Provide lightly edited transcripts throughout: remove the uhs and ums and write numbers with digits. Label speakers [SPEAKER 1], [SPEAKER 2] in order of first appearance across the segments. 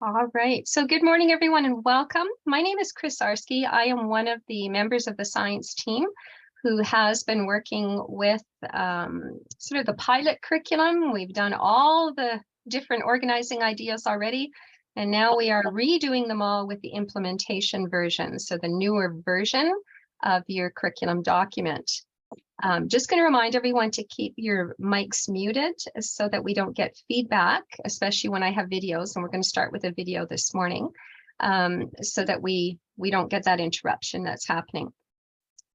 [SPEAKER 1] All right. So good morning, everyone, and welcome. My name is Chris Arski. I am one of the members of the science team who has been working with sort of the pilot curriculum. We've done all the different organizing ideas already, and now we are redoing them all with the implementation version, so the newer version of your curriculum document. Just going to remind everyone to keep your mics muted so that we don't get feedback, especially when I have videos, and we're going to start with a video this morning, so that we don't get that interruption that's happening.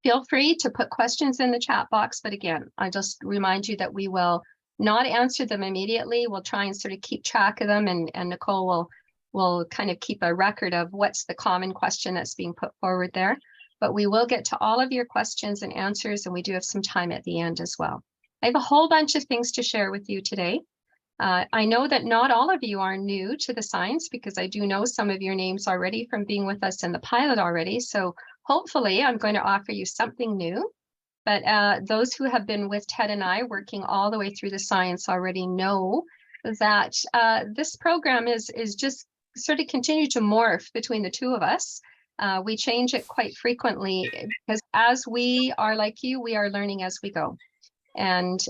[SPEAKER 1] Feel free to put questions in the chat box, but again, I just remind you that we will not answer them immediately. We'll try and sort of keep track of them, and Nicole will kind of keep a record of what's the common question that's being put forward there. But we will get to all of your questions and answers, and we do have some time at the end as well. I have a whole bunch of things to share with you today. I know that not all of you are new to the science, because I do know some of your names already from being with us in the pilot already. So hopefully I'm going to offer you something new. But those who have been with Ted and I working all the way through the science already know that this program is just sort of continue to morph between the two of us. We change it quite frequently because as we are like you, we are learning as we go. And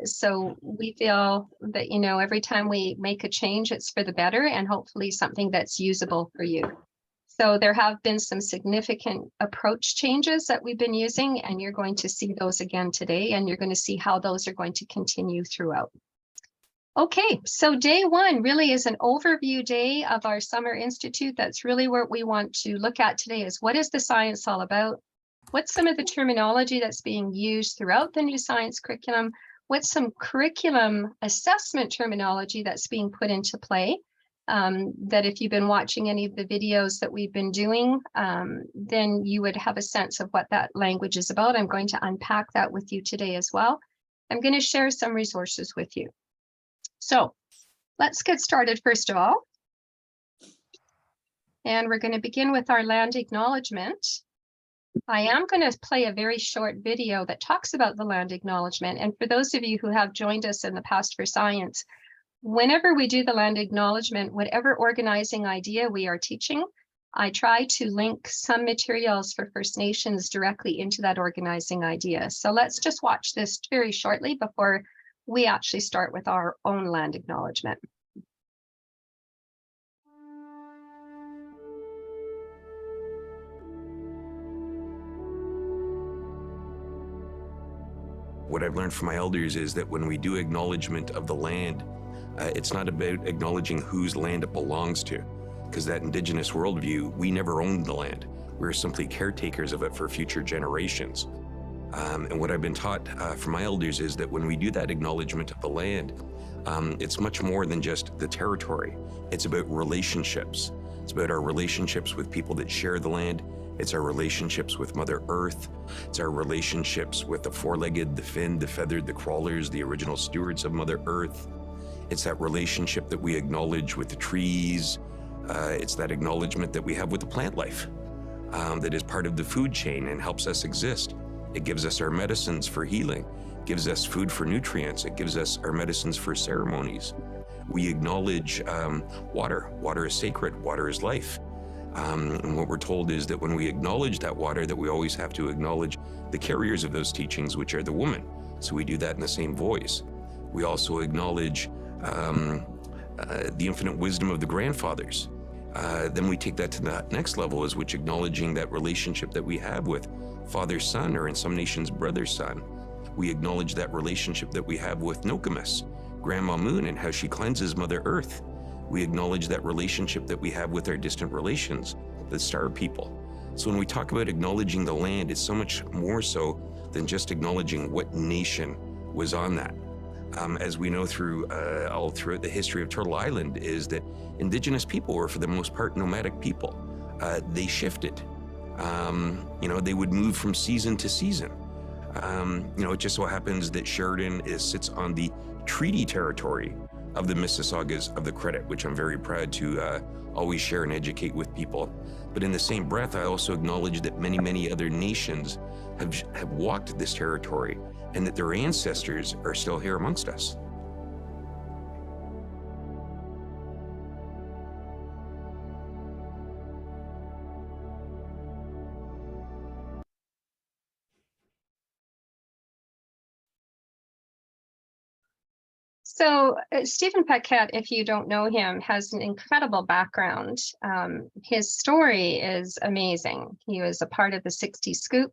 [SPEAKER 1] so we feel that, every time we make a change, it's for the better and hopefully something that's usable for you. So there have been some significant approach changes that we've been using, and you're going to see those again today, and you're going to see how those are going to continue throughout. Okay, so day one really is an overview day of our Summer Institute. That's really what we want to look at today, is what is the science all about? What's some of the terminology that's being used throughout the new science curriculum? What's some curriculum assessment terminology that's being put into play? That if you've been watching any of the videos that we've been doing, then you would have a sense of what that language is about. I'm going to unpack that with you today as well. I'm going to share some resources with you. So let's get started first of all. And we're going to begin with our land acknowledgement. I am going to play a very short video that talks about the land acknowledgement. And for those of you who have joined us in the past for science, whenever we do the land acknowledgement, whatever organizing idea we are teaching, I try to link some materials for First Nations directly into that organizing idea. So let's just watch this very shortly before we actually start with our own land acknowledgement.
[SPEAKER 2] What I've learned from my elders is that when we do acknowledgement of the land, it's not about acknowledging whose land it belongs to, because that Indigenous worldview, we never owned the land. We're simply caretakers of it for future generations. And what I've been taught from my elders is that when we do that acknowledgement of the land, it's much more than just the territory. It's about relationships. It's about our relationships with people that share the land. It's our relationships with Mother Earth. It's our relationships with the four-legged, the finned, the feathered, the crawlers, the original stewards of Mother Earth. It's that relationship that we acknowledge with the trees. It's that acknowledgement that we have with the plant life that is part of the food chain and helps us exist. It gives us our medicines for healing, gives us food for nutrients, it gives us our medicines for ceremonies. We acknowledge water. Water is sacred, water is life. And what we're told is that when we acknowledge that water, that we always have to acknowledge the carriers of those teachings, which are the women. So we do that in the same voice. We also acknowledge the infinite wisdom of the grandfathers. Then we take that to the next level, is which acknowledging that relationship that we have with father-son, or in some nations, brother-son. We acknowledge that relationship that we have with Nokomis, Grandma Moon, and how she cleanses Mother Earth. We acknowledge that relationship that we have with our distant relations, the Star People. So when we talk about acknowledging the land, it's so much more so than just acknowledging what nation was on that. As we know all throughout the history of Turtle Island, is that Indigenous people were, for the most part, nomadic people. They shifted. They would move from season to season. It just so happens that Sheridan sits on the treaty territory of the Mississaugas of the Credit, which I'm very proud to always share and educate with people. But in the same breath, I also acknowledge that many, many other nations have walked this territory, and that their ancestors are still here amongst us.
[SPEAKER 1] So Stephen Paquette, if you don't know him, has an incredible background. His story is amazing. He was a part of the 60 Scoop,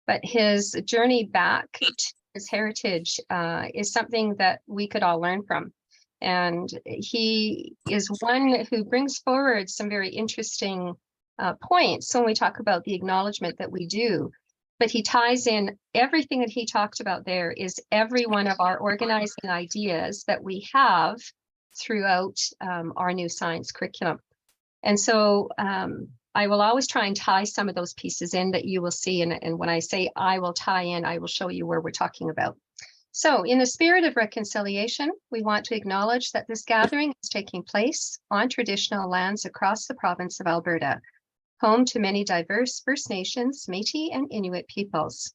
[SPEAKER 1] but his journey back to his heritage is something that we could all learn from. And he is one who brings forward some very interesting points when we talk about the acknowledgement that we do. But he ties in everything that he talked about there is every one of our organizing ideas that we have throughout our new science curriculum. And so I will always try and tie some of those pieces in that you will see. And when I say I will tie in, I will show you where we're talking about. So in the spirit of reconciliation, we want to acknowledge that this gathering is taking place on traditional lands across the province of Alberta, home to many diverse First Nations, Métis, and Inuit peoples.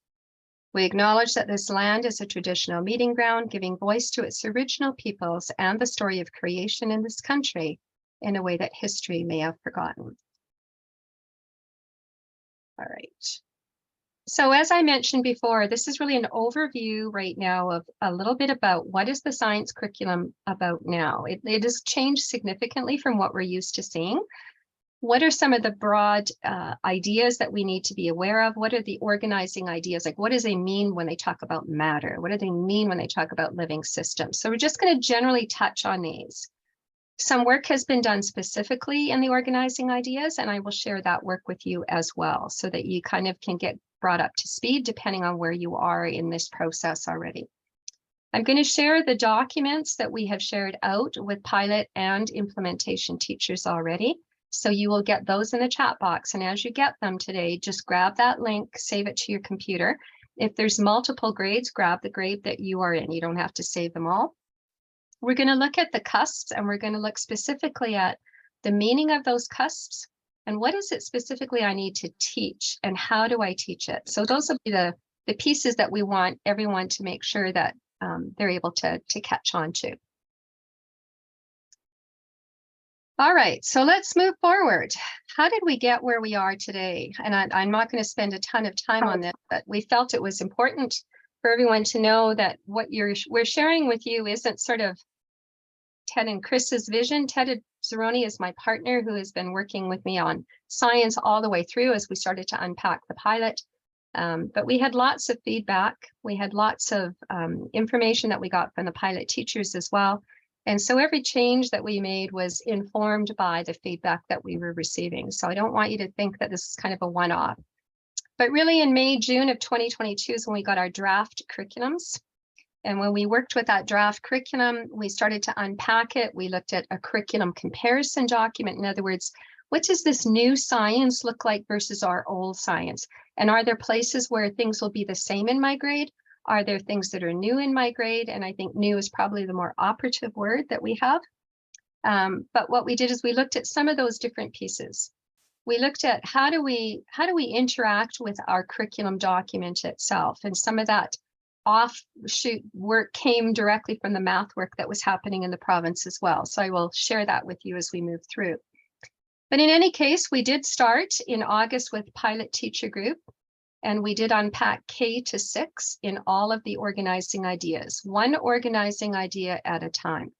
[SPEAKER 1] We acknowledge that this land is a traditional meeting ground, giving voice to its original peoples and the story of creation in this country in a way that history may have forgotten. All right. So as I mentioned before, this is really an overview right now of a little bit about what is the science curriculum about now. It has changed significantly from what we're used to seeing. What are some of the broad ideas that we need to be aware of? What are the organizing ideas? Like, what do they mean when they talk about matter? What do they mean when they talk about living systems? So we're just going to generally touch on these. Some work has been done specifically in the organizing ideas, and I will share that work with you as well so that you kind of can get brought up to speed depending on where you are in this process already. I'm going to share the documents that we have shared out with pilot and implementation teachers already. So you will get those in the chat box. And as you get them today, just grab that link, save it to your computer. If there's multiple grades, grab the grade that you are in. You don't have to save them all. We're going to look at the cusps, and we're going to look specifically at the meaning of those cusps and what is it specifically I need to teach and how do I teach it. So those will be the pieces that we want everyone to make sure that they're able to catch on to. All right, so let's move forward. How did we get where we are today? And I'm not going to spend a ton of time on this, but we felt it was important for everyone to know that what we're sharing with you isn't sort of Ted and Chris's vision. Ted Zeroni is my partner who has been working with me on science all the way through as we started to unpack the pilot. But we had lots of feedback. We had lots of information that we got from the pilot teachers as well. And so every change that we made was informed by the feedback that we were receiving. So I don't want you to think that this is kind of a one-off. But really in May, June of 2022 is when we got our draft curriculums. And when we worked with that draft curriculum, we started to unpack it. We looked at a curriculum comparison document. In other words, what does this new science look like versus our old science? And are there places where things will be the same in my grade? Are there things that are new in my grade? And I think new is probably the more operative word that we have. But what we did is we looked at some of those different pieces. We looked at how do we interact with our curriculum document itself, and some of that offshoot work came directly from the math work that was happening in the province as well. So I will share that with you as we move through. But in any case, we did start in August with pilot teacher group, and we did unpack K to 6 in all of the organizing ideas, one organizing idea at a time.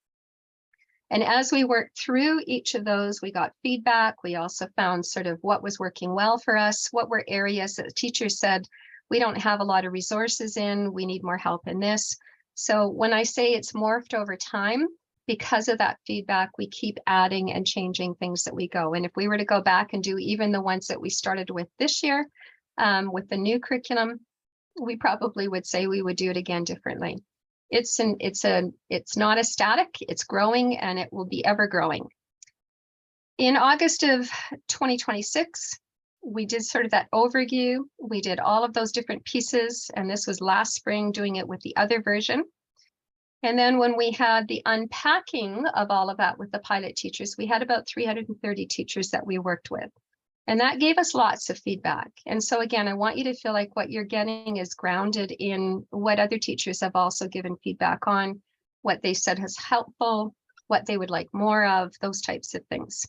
[SPEAKER 1] And as we worked through each of those, we got feedback. We also found sort of what was working well for us, what were areas that the teachers said, we don't have a lot of resources in, we need more help in this. So when I say it's morphed over time, because of that feedback, we keep adding and changing things that we go. And if we were to go back and do even the ones that we started with this year, with the new curriculum, we probably would say we would do it again differently. It's not a static, it's growing, and it will be ever growing. In August of 2026, we did sort of that overview. We did all of those different pieces, and this was last spring doing it with the other version. And then when we had the unpacking of all of that with the pilot teachers, we had about 330 teachers that we worked with. And that gave us lots of feedback. And so again, I want you to feel like what you're getting is grounded in what other teachers have also given feedback on, what they said is helpful, what they would like more of, those types of things.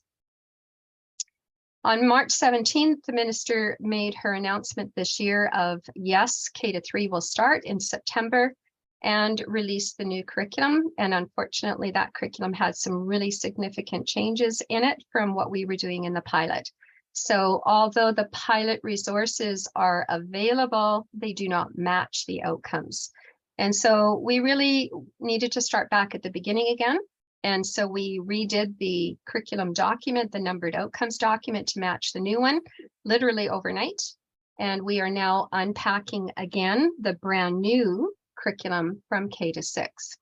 [SPEAKER 1] On March 17th, the minister made her announcement this year of yes, K to 3 will start in September. and released the new curriculum. And unfortunately, that curriculum had some really significant changes in it from what we were doing in the pilot. So although the pilot resources are available, they do not match the outcomes. And so we really needed to start back at the beginning again. And so we redid the curriculum document, the numbered outcomes document, to match the new one, literally overnight. And we are now unpacking again the brand new curriculum from K to 6.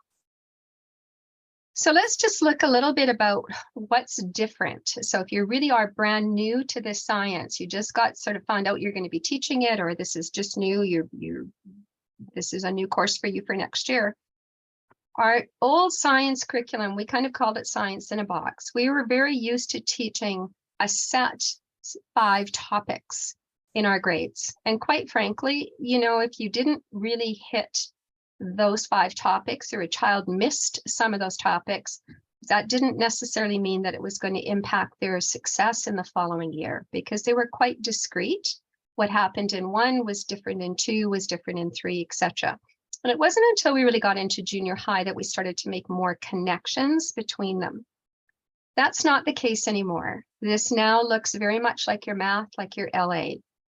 [SPEAKER 1] So let's just look a little bit about what's different. So if you really are brand new to this science, you just got sort of found out you're going to be teaching it, or this is just new, this is a new course for you for next year. Our old science curriculum, we kind of called it science in a box. We were very used to teaching a set 5 topics in our grades. And quite frankly, you know, if you didn't really hit those 5 topics, or a child missed some of those topics, that didn't necessarily mean that it was going to impact their success in the following year, because they were quite discrete. What happened in 1 was different in 2, was different in 3, etc. And it wasn't until we really got into junior high that we started to make more connections between them. That's not the case anymore. This now looks very much like your math, like your LA.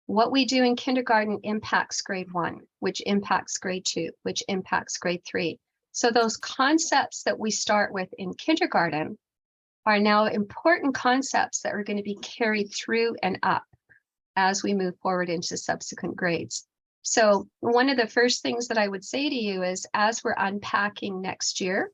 [SPEAKER 1] What we do in kindergarten impacts grade 1, which impacts grade 2, which impacts grade 3. So those concepts that we start with in kindergarten are now important concepts that are going to be carried through and up as we move forward into subsequent grades. So one of the first things that I would say to you is, as we're unpacking next year,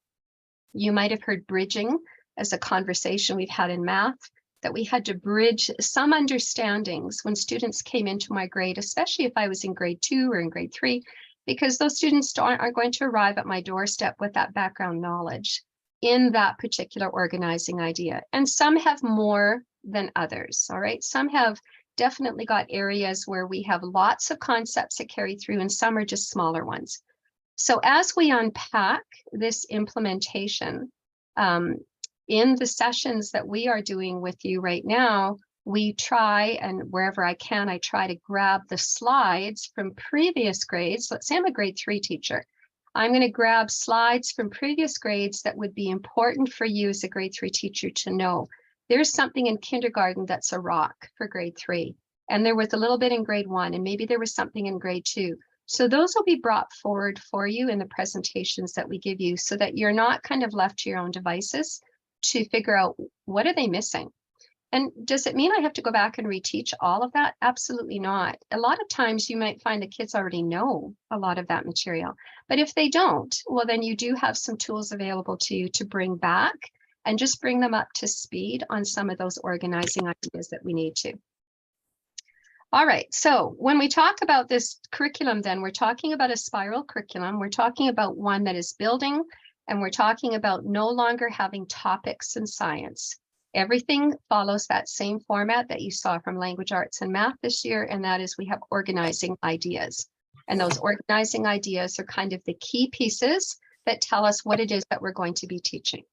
[SPEAKER 1] you might have heard bridging as a conversation we've had in math, that we had to bridge some understandings when students came into my grade, especially if I was in grade 2 or in grade 3, because those students aren't going to arrive at my doorstep with that background knowledge in that particular organizing idea. And some have more than others, all right? Some have definitely got areas where we have lots of concepts that carry through, and some are just smaller ones. So as we unpack this implementation, in the sessions that we are doing with you right now, we try, and wherever I can, I try to grab the slides from previous grades. Let's say I'm a grade 3 teacher. I'm going to grab slides from previous grades that would be important for you as a grade 3 teacher to know. There's something in kindergarten that's a rock for grade 3, and there was a little bit in grade 1, and maybe there was something in grade 2. So those will be brought forward for you in the presentations that we give you, so that you're not kind of left to your own devices to figure out, what are they missing? And does it mean I have to go back and reteach all of that? Absolutely not. A lot of times you might find the kids already know a lot of that material, but if they don't, well, then you do have some tools available to you to bring back and just bring them up to speed on some of those organizing ideas that we need to. All right, so when we talk about this curriculum, then we're talking about a spiral curriculum. We're talking about one that is building, and we're talking about no longer having topics in science. Everything follows that same format that you saw from language arts and math this year, and that is we have organizing ideas. And those organizing ideas are kind of the key pieces that tell us what it is that we're going to be teaching.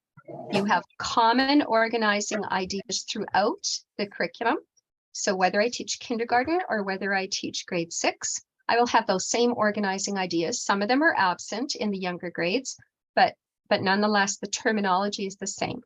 [SPEAKER 1] You have common organizing ideas throughout the curriculum. So whether I teach kindergarten or whether I teach grade 6, I will have those same organizing ideas. Some of them are absent in the younger grades, but nonetheless, the terminology is the same.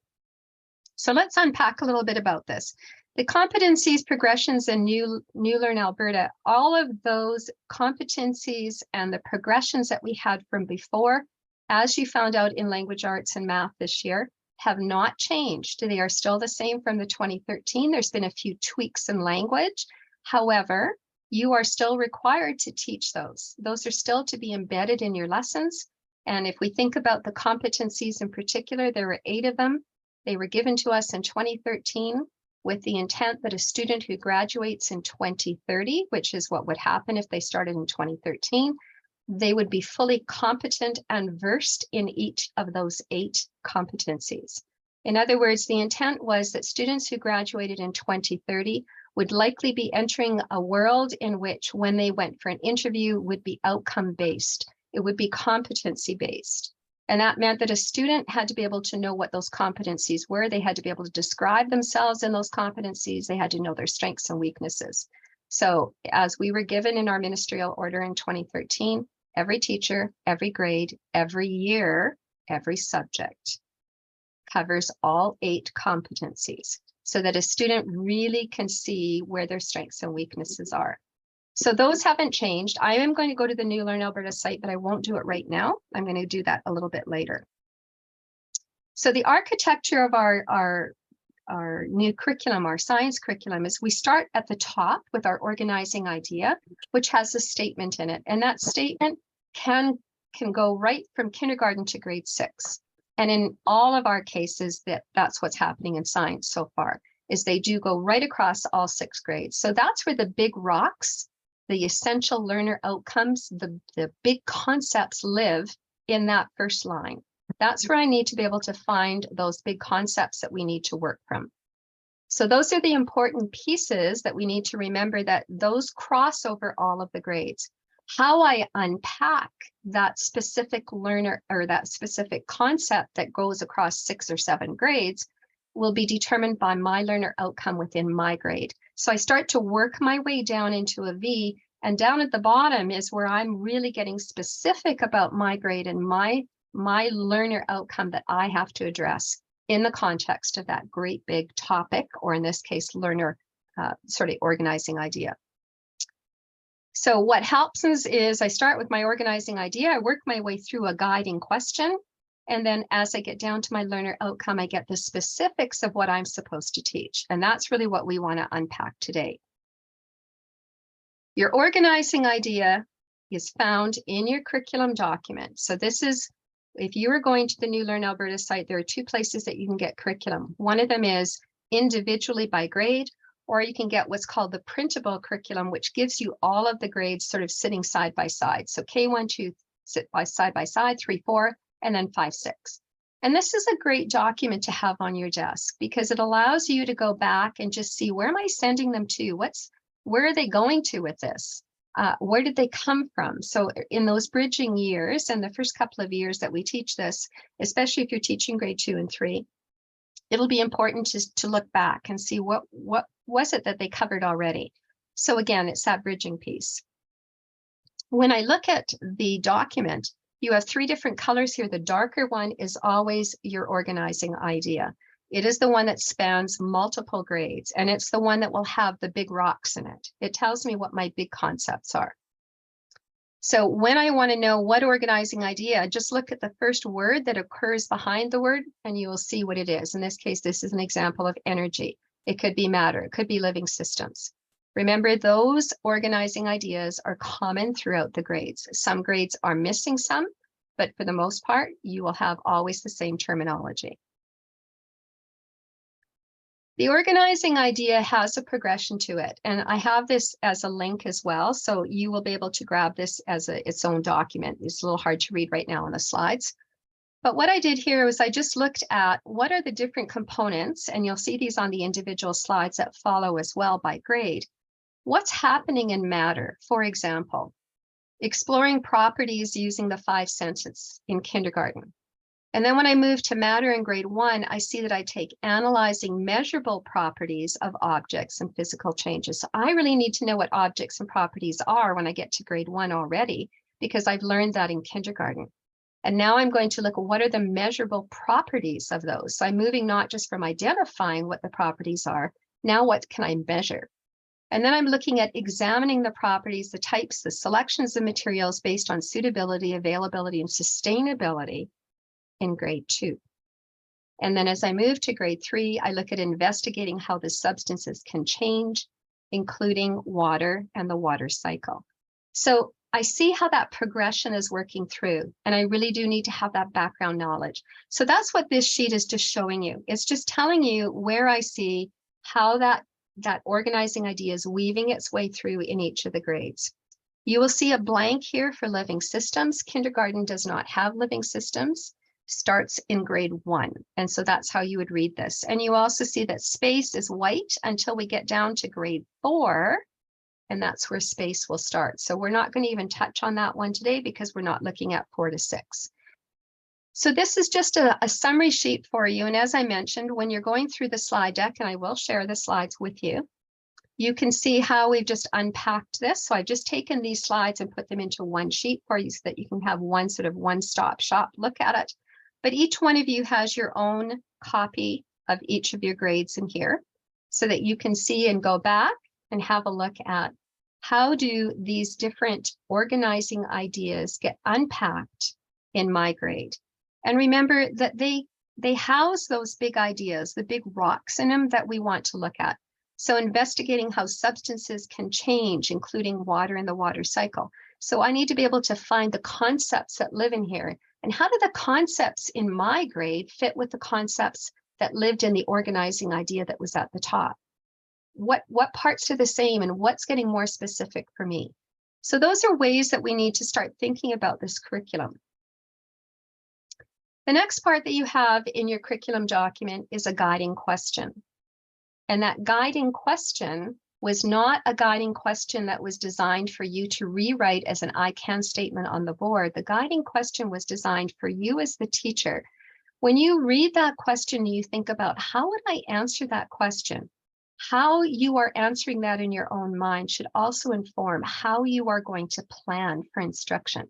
[SPEAKER 1] So let's unpack a little bit about this. The competencies, progressions, and New Learn Alberta, all of those competencies and the progressions that we had from before, as you found out in language arts and math this year, have not changed. They are still the same from the 2013. There's been a few tweaks in language. However, you are still required to teach those. Those are still to be embedded in your lessons. And if we think about the competencies in particular, there were 8 of them. They were given to us in 2013 with the intent that a student who graduates in 2030, which is what would happen if they started in 2013, they would be fully competent and versed in each of those 8 competencies. In other words, the intent was that students who graduated in 2030 would likely be entering a world in which, when they went for an interview, would be outcome-based. It would be competency-based. And that meant that a student had to be able to know what those competencies were. They had to be able to describe themselves in those competencies. They had to know their strengths and weaknesses. So as we were given in our ministerial order in 2013, every teacher, every grade, every year, every subject. Covers all 8 competencies so that a student really can see where their strengths and weaknesses are. So those haven't changed. I am going to go to the New Learn Alberta site, but I won't do it right now. I'm going to do that a little bit later. So the architecture of our new curriculum, our science curriculum, is we start at the top with our organizing idea, which has a statement in it. And that statement can go right from kindergarten to grade 6. And in all of our cases, that's what's happening in science so far, is they do go right across all 6 grades. So that's where the big rocks, the essential learner outcomes, the big concepts live in that first line. That's where I need to be able to find those big concepts that we need to work from. So those are the important pieces that we need to remember, that those cross over all of the grades. How I unpack that specific learner or that specific concept that goes across 6 or 7 grades will be determined by my learner outcome within my grade. So I start to work my way down into a V, and down at the bottom is where I'm really getting specific about my grade and my learner outcome that I have to address in the context of that great big topic, or in this case, learner sort of organizing idea. So what helps is I start with my organizing idea, I work my way through a guiding question, and then as I get down to my learner outcome, I get the specifics of what I'm supposed to teach. And that's really what we want to unpack today. Your organizing idea is found in your curriculum document. So this is, if you are going to the New Learn Alberta site, there are 2 places that you can get curriculum. One of them is individually by grade, or you can get what's called the printable curriculum, which gives you all of the grades sort of sitting side by side. So K1, 2 sit side by side, 3, 4, and then 5, 6. And this is a great document to have on your desk because it allows you to go back and just see, where am I sending them to? Where are they going to with this? Where did they come from? So in those bridging years and the first couple of years that we teach this, especially if you're teaching grade 2 and 3, it'll be important to look back and see what was it that they covered already. So again, it's that bridging piece. When I look at the document, you have 3 different colors here. The darker one is always your organizing idea. It is the one that spans multiple grades, and it's the one that will have the big rocks in it. It tells me what my big concepts are. So when I want to know what organizing idea, just look at the first word that occurs behind the word, and you will see what it is. In this case, this is an example of energy. It could be matter, it could be living systems. Remember, those organizing ideas are common throughout the grades. Some grades are missing some, but for the most part, you will have always the same terminology. The organizing idea has a progression to it, and I have this as a link as well, so you will be able to grab this as its own document. It's a little hard to read right now on the slides. But what I did here was I just looked at what are the different components, and you'll see these on the individual slides that follow as well by grade. What's happening in matter? For example, exploring properties using the 5 senses in kindergarten. And then when I move to matter in grade 1, I see that I take analyzing measurable properties of objects and physical changes. So I really need to know what objects and properties are when I get to grade 1 already, because I've learned that in kindergarten. And now I'm going to look at what are the measurable properties of those. So I'm moving not just from identifying what the properties are, now what can I measure? And then I'm looking at examining the properties, the types, the selections of materials based on suitability, availability, and sustainability in grade 2. And then as I move to grade 3, I look at investigating how the substances can change, including water and the water cycle. So I see how that progression is working through, and I really do need to have that background knowledge. So that's what this sheet is just showing you. It's just telling you where I see how that organizing idea is weaving its way through in each of the grades. You will see a blank here for living systems. Kindergarten does not have living systems, starts in grade 1. And so that's how you would read this. And you also see that space is white until we get down to grade 4. And that's where space will start. So we're not going to even touch on that one today because we're not looking at 4 to 6. So this is just a summary sheet for you. And as I mentioned, when you're going through the slide deck, and I will share the slides with you, You can see how we've just unpacked this. So I've just taken these slides and put them into one sheet for you so that you can have one sort of one-stop shop look at it. But each one of you has your own copy of each of your grades in here so that you can see and go back and have a look at how do these different organizing ideas get unpacked in my grade. And remember that they house those big ideas, the big rocks in them that we want to look at. So investigating how substances can change, including water and the water cycle. So I need to be able to find the concepts that live in here. And how do the concepts in my grade fit with the concepts that lived in the organizing idea that was at the top? What parts are the same and what's getting more specific for me? So those are ways that we need to start thinking about this curriculum. The next part that you have in your curriculum document is a guiding question. And that guiding question was not a guiding question that was designed for you to rewrite as an I can statement on the board. The guiding question was designed for you as the teacher. When you read that question, you think about how would I answer that question? How you are answering that in your own mind should also inform how you are going to plan for instruction.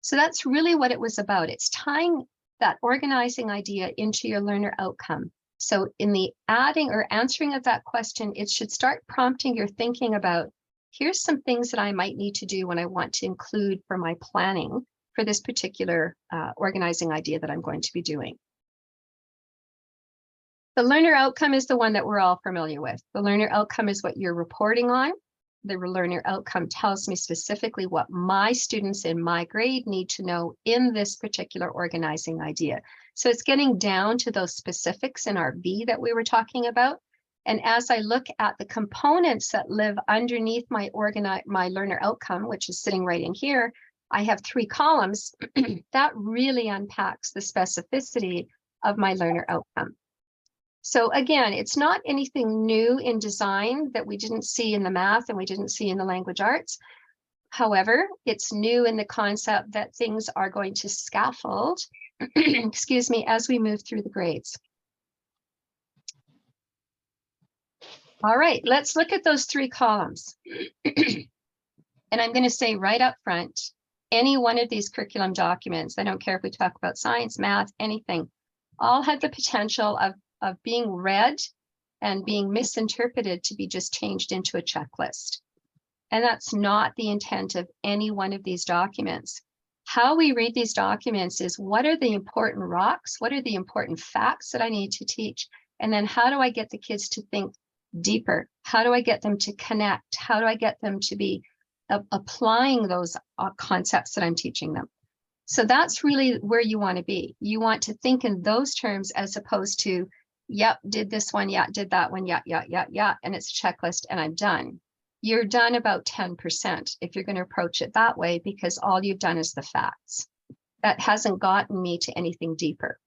[SPEAKER 1] So that's really what it was about. It's tying that organizing idea into your learner outcome. So in the adding or answering of that question, it should start prompting your thinking about, here's some things that I might need to do when I want to include for my planning for this particular organizing idea that I'm going to be doing. The learner outcome is the one that we're all familiar with. The learner outcome is what you're reporting on. The learner outcome tells me specifically what my students in my grade need to know in this particular organizing idea. So it's getting down to those specifics in our V that we were talking about. And as I look at the components that live underneath my learner outcome, which is sitting right in here, I have 3 columns that really unpacks the specificity of my learner outcome. So again, it's not anything new in design that we didn't see in the math and we didn't see in the language arts. However, it's new in the concept that things are going to scaffold, excuse me, as we move through the grades. All right, let's look at those 3 columns. And I'm going to say right up front, any one of these curriculum documents, I don't care if we talk about science, math, anything, all have the potential of being read and being misinterpreted to be just changed into a checklist. And that's not the intent of any one of these documents. How we read these documents is what are the important rocks? What are the important facts that I need to teach? And then how do I get the kids to think deeper? How do I get them to connect? How do I get them to be applying those concepts that I'm teaching them? So that's really where you want to be. You want to think in those terms as opposed to, yep, did this one, yeah, did that one, yeah, and it's a checklist and I'm done. You're done about 10% if you're going to approach it that way, because all you've done is the facts. That hasn't gotten me to anything deeper.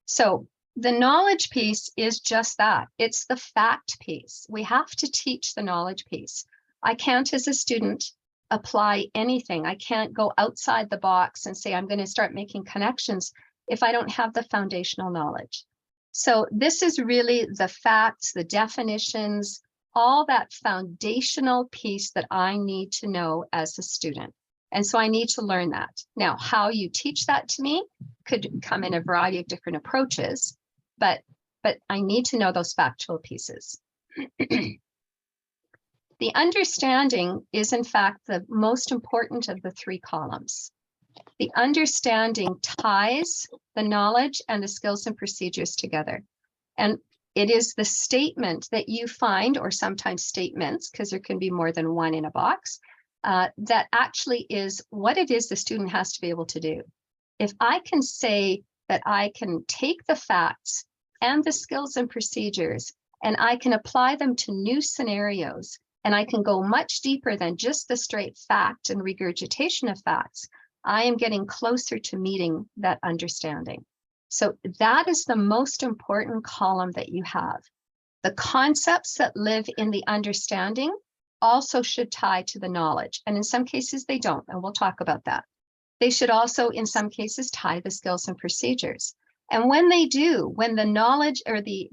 [SPEAKER 1] So the knowledge piece is just that. It's the fact piece. We have to teach the knowledge piece. I can't, as a student, apply anything. I can't go outside the box and say, I'm going to start making connections if I don't have the foundational knowledge. So this is really the facts, the definitions, all that foundational piece that I need to know as a student. And so I need to learn that. Now, how you teach that to me could come in a variety of different approaches, but I need to know those factual pieces. The understanding is, in fact, the most important of the 3 columns. The understanding ties the knowledge and the skills and procedures together. And it is the statement that you find, or sometimes statements, because there can be more than one in a box, that actually is what it is the student has to be able to do. If I can say that I can take the facts and the skills and procedures, and I can apply them to new scenarios, and I can go much deeper than just the straight fact and regurgitation of facts, I am getting closer to meeting that understanding. So that is the most important column that you have. The concepts that live in the understanding also should tie to the knowledge. And in some cases they don't, and we'll talk about that. They should also, in some cases, tie the skills and procedures. And when they do, when the knowledge or the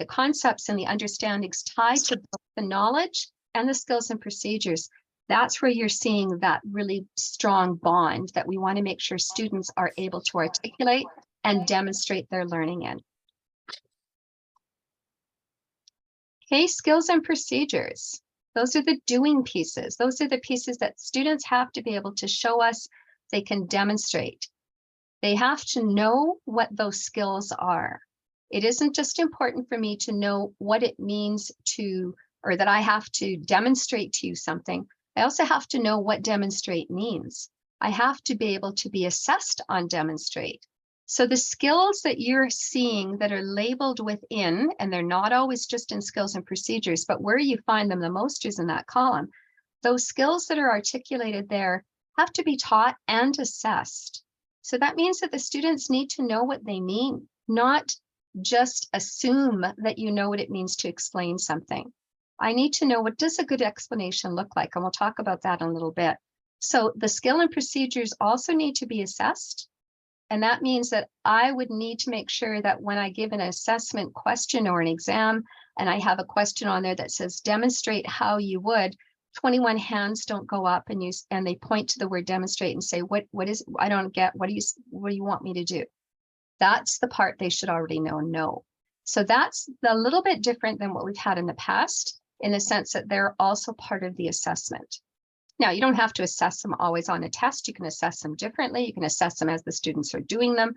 [SPEAKER 1] concepts and the understandings tie to both the knowledge and the skills and procedures, that's where you're seeing that really strong bond that we want to make sure students are able to articulate and demonstrate their learning in. Okay, skills and procedures. Those are the doing pieces. Those are the pieces that students have to be able to show us they can demonstrate. They have to know what those skills are. It isn't just important for me to know what it means to, or that I have to demonstrate to you something. I also have to know what demonstrate means. I have to be able to be assessed on demonstrate. So the skills that you're seeing that are labeled within, and they're not always just in skills and procedures, but where you find them the most is in that column. Those skills that are articulated there have to be taught and assessed. So that means that the students need to know what they mean, not just assume that you know what it means to explain something. I need to know, what does a good explanation look like? And we'll talk about that in a little bit. So the skill and procedures also need to be assessed. And that means that I would need to make sure that when I give an assessment question or an exam, and I have a question on there that says, demonstrate how you would, 21 hands don't go up and they point to the word demonstrate and say, what is, I don't get, what do you want me to do? That's the part they should already know. So that's a little bit different than what we've had in the past, in the sense that they're also part of the assessment. Now, you don't have to assess them always on a test. You can assess them differently. You can assess them as the students are doing them.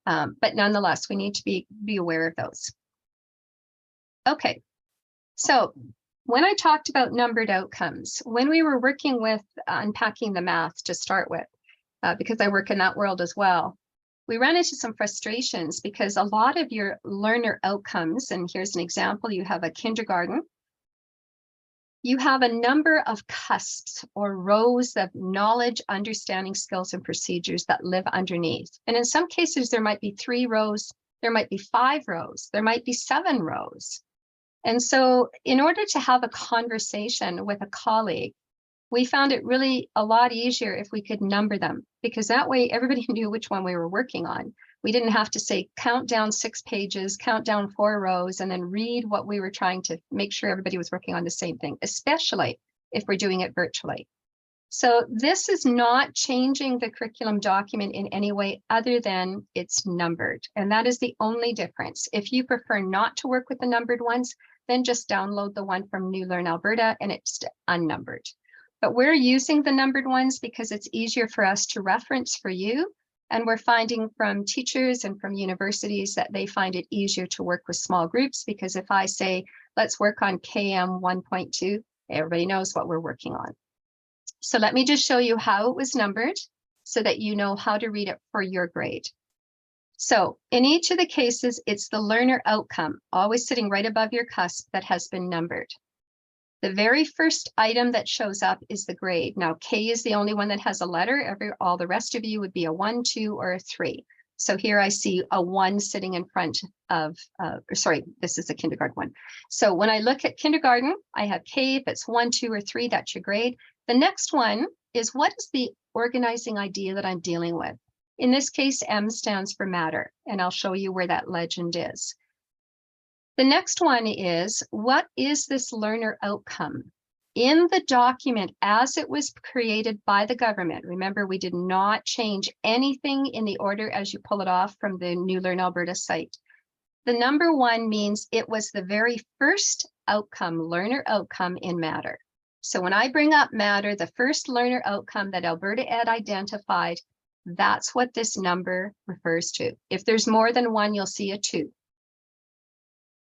[SPEAKER 1] But nonetheless, we need to be aware of those. Okay, so when I talked about numbered outcomes, when we were working with unpacking the math to start with, because I work in that world as well, we ran into some frustrations because a lot of your learner outcomes, and here's an example, you have a kindergarten, you have a number of cusps or rows of knowledge, understanding, skills, and procedures that live underneath. And in some cases, there might be 3 rows, there might be 5 rows, there might be 7 rows. And so in order to have a conversation with a colleague, we found it really a lot easier if we could number them, because that way everybody knew which one we were working on. We didn't have to say, count down 6 pages, count down 4 rows, and then read what we were trying to make sure everybody was working on the same thing, especially if we're doing it virtually. So this is not changing the curriculum document in any way other than it's numbered. And that is the only difference. If you prefer not to work with the numbered ones, then just download the one from New Learn Alberta and it's unnumbered. But we're using the numbered ones because it's easier for us to reference for you. And we're finding from teachers and from universities that they find it easier to work with small groups, because if I say, let's work on KM 1.2, everybody knows what we're working on. So let me just show you how it was numbered so that you know how to read it for your grade. So in each of the cases, it's the learner outcome, always sitting right above your cusp, that has been numbered. The very first item that shows up is the grade. Now, K is the only one that has a letter. All the rest of you would be a 1, 2, or a 3. So here I see a 1 sitting in front of, sorry, this is a kindergarten one. So when I look at kindergarten, I have K. If it's 1, 2, or 3, that's your grade. The next one is, what is the organizing idea that I'm dealing with? In this case, M stands for matter, and I'll show you where that legend is. The next one is, what is this learner outcome? In the document as it was created by the government, remember, we did not change anything in the order as you pull it off from the New Learn Alberta site. The number 1 means it was the very first outcome, learner outcome in matter. So when I bring up matter, the first learner outcome that Alberta Ed identified, that's what this number refers to. If there's more than 1, you'll see a 2.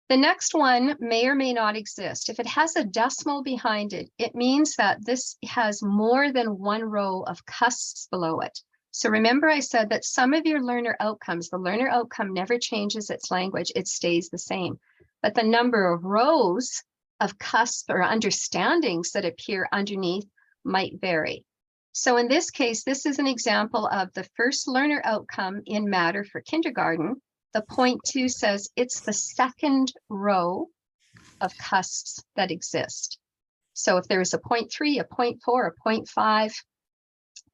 [SPEAKER 1] The next one may or may not exist. If it has a decimal behind it, it means that this has more than 1 row of cusps below it. So remember, I said that some of your learner outcomes, the learner outcome never changes its language, it stays the same. But the number of rows of cusps or understandings that appear underneath might vary. So in this case, this is an example of the first learner outcome in matter for kindergarten. The 0.2 says it's the second row of cusps that exist. So if there was a 0.3, a 0.4, a 0.5,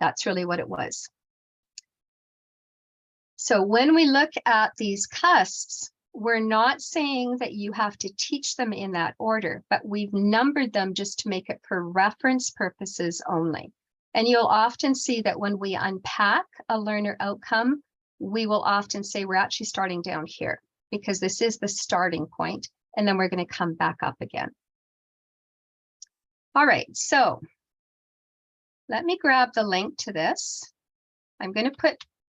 [SPEAKER 1] that's really what it was. So when we look at these cusps, we're not saying that you have to teach them in that order, but we've numbered them just to make it for reference purposes only. And you'll often see that when we unpack a learner outcome, we will often say we're actually starting down here because this is the starting point, and then we're going to come back up again. All right, so let me grab the link to this. I'm going to put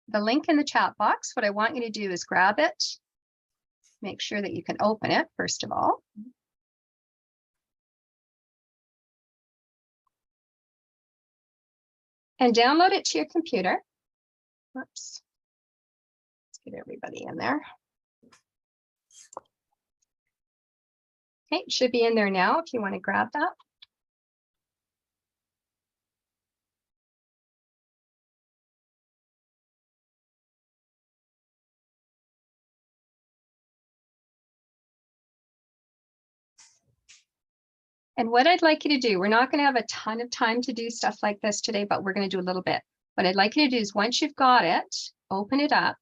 [SPEAKER 1] the link in the chat box. What I want you to do is grab it. Make sure that you can open it, first of all. And download it to your computer. Whoops. Let's get everybody in there. Okay, it should be in there now if you want to grab that. And what I'd like you to do, we're not going to have a ton of time to do stuff like this today, but we're going to do a little bit. What I'd like you to do is once you've got it, open it up,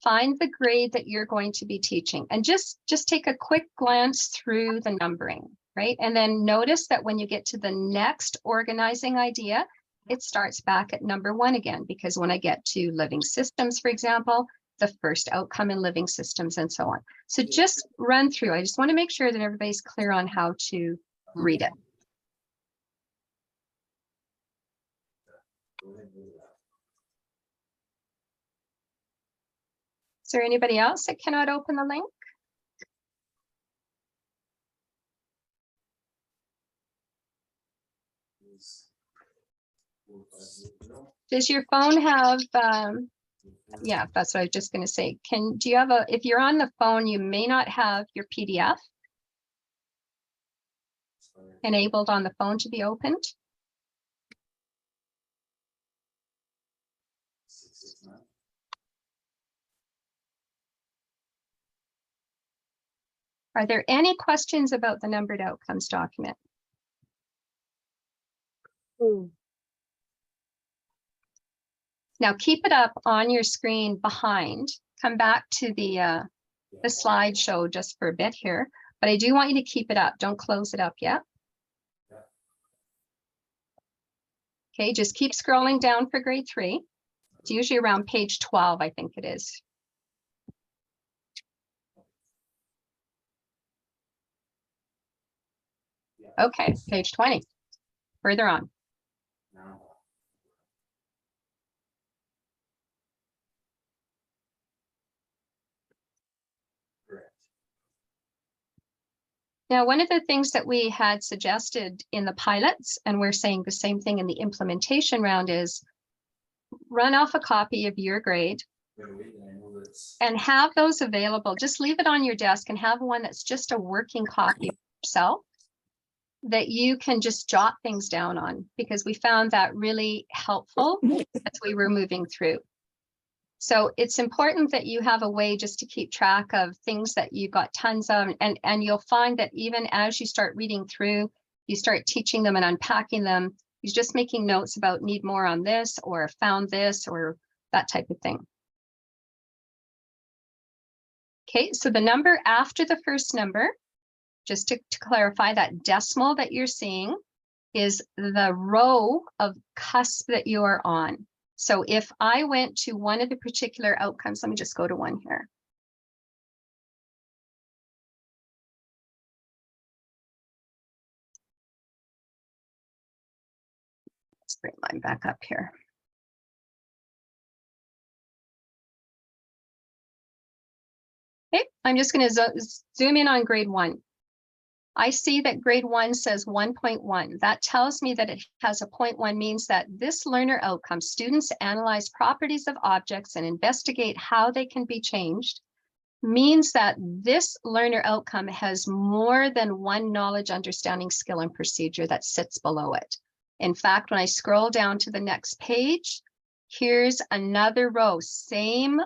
[SPEAKER 1] find the grade that you're going to be teaching, and just take a quick glance through the numbering, right? And then notice that when you get to the next organizing idea, it starts back at number 1 again, because when I get to living systems, for example, the first outcome in living systems and so on. So just run through. I just want to make sure that everybody's clear on how to read it. Is there anybody else that cannot open the link? Does your phone have, yeah, that's what I was just going to say. Do you have if you're on the phone, you may not have your PDF enabled on the phone to be opened. Are there any questions about the numbered outcomes document? Now keep it up on your screen behind. Come back to the slideshow just for a bit here, but I do want you to keep it up. Don't close it up yet. Okay, just keep scrolling down for grade 3. It's usually around page 12, I think it is. Okay, page 20. Further on. Now, one of the things that we had suggested in the pilots, and we're saying the same thing in the implementation round, is run off a copy of your grade and have those available. Just leave it on your desk and have one that's just a working copy yourself that you can just jot things down on, because we found that really helpful as we were moving through. So it's important that you have a way just to keep track of things that you've got tons of, and you'll find that even as you start reading through, you start teaching them and unpacking them, you're just making notes about need more on this or found this or that type of thing. Okay, so the number after the first number, just to clarify, that decimal that you're seeing is the row of cusp that you are on. So if I went to one of the particular outcomes, let me just go to one here. Let's bring mine back up here. Okay, I'm just going to zoom in on grade 1. I see that grade 1 says 1.1. That tells me that it has a 0.1, means that this learner outcome, students analyze properties of objects and investigate how they can be changed, means that this learner outcome has more than one knowledge, understanding, skill, and procedure that sits below it. In fact, when I scroll down to the next page, here's another row, same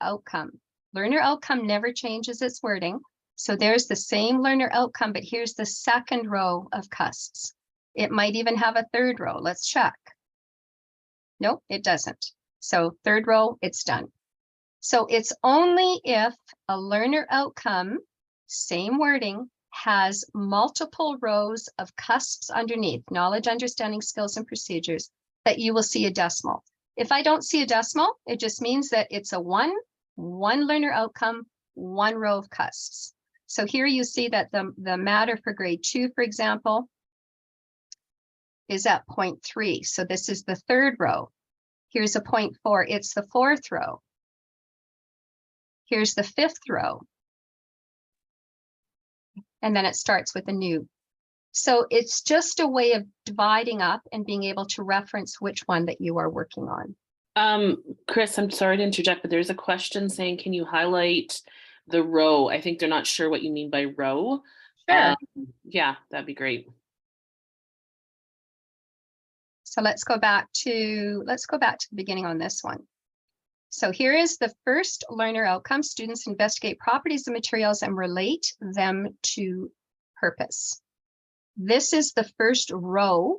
[SPEAKER 1] outcome. Learner outcome never changes its wording. So there's the same learner outcome, but here's the second row of cusps. It might even have a third row. Let's check. Nope, it doesn't. So third row, it's done. So it's only if a learner outcome, same wording, has multiple rows of cusps underneath, knowledge, understanding, skills, and procedures, that you will see a decimal. If I don't see a decimal, it just means that it's a one learner outcome, one row of cusps. So here you see that the matter for grade 2, for example, is at 0.3. So this is the third row. Here's a 0.4. It's the fourth row. Here's the fifth row. And then it starts with a new. So it's just a way of dividing up and being able to reference which one that you are working on.
[SPEAKER 3] Chris, I'm sorry to interject, but there's a question saying, can you highlight the row? I think they're not sure what you mean by row.
[SPEAKER 1] Sure.
[SPEAKER 3] Yeah, that'd be great.
[SPEAKER 1] So let's go back to the beginning on this one. So here is the first learner outcome. Students investigate properties of materials and relate them to purpose. This is the first row.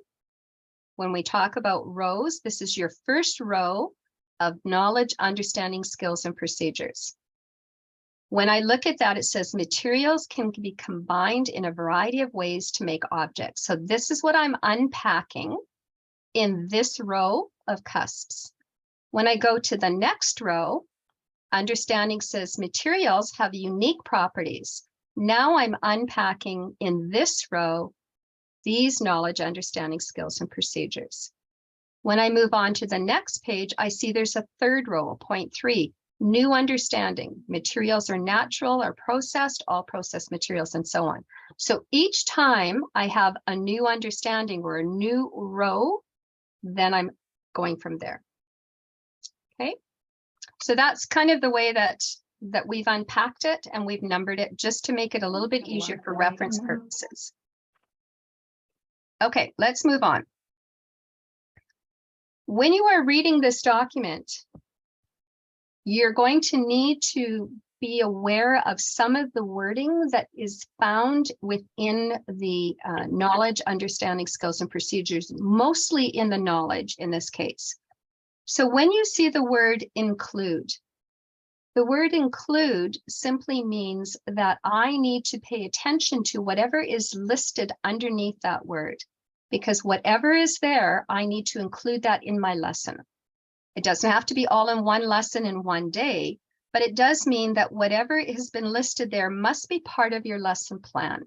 [SPEAKER 1] When we talk about rows, this is your first row of knowledge, understanding, skills, and procedures. When I look at that, it says materials can be combined in a variety of ways to make objects. So this is what I'm unpacking in this row of cusps. When I go to the next row, understanding says materials have unique properties. Now I'm unpacking in this row these knowledge, understanding, skills, and procedures. When I move on to the next page, I see there's a third row, 0.3, new understanding. Materials are natural or processed, all processed materials, and so on. So each time I have a new understanding or a new row, then I'm going from there. Okay, so that's kind of the way that we've unpacked it, and we've numbered it just to make it a little bit easier for reference purposes. Okay, let's move on. When you are reading this document, you're going to need to be aware of some of the wording that is found within the knowledge, understanding, skills, and procedures, mostly in the knowledge in this case. So when you see the word include, the word include simply means that I need to pay attention to whatever is listed underneath that word, because whatever is there, I need to include that in my lesson. It doesn't have to be all in one lesson in one day, but it does mean that whatever has been listed there must be part of your lesson plan.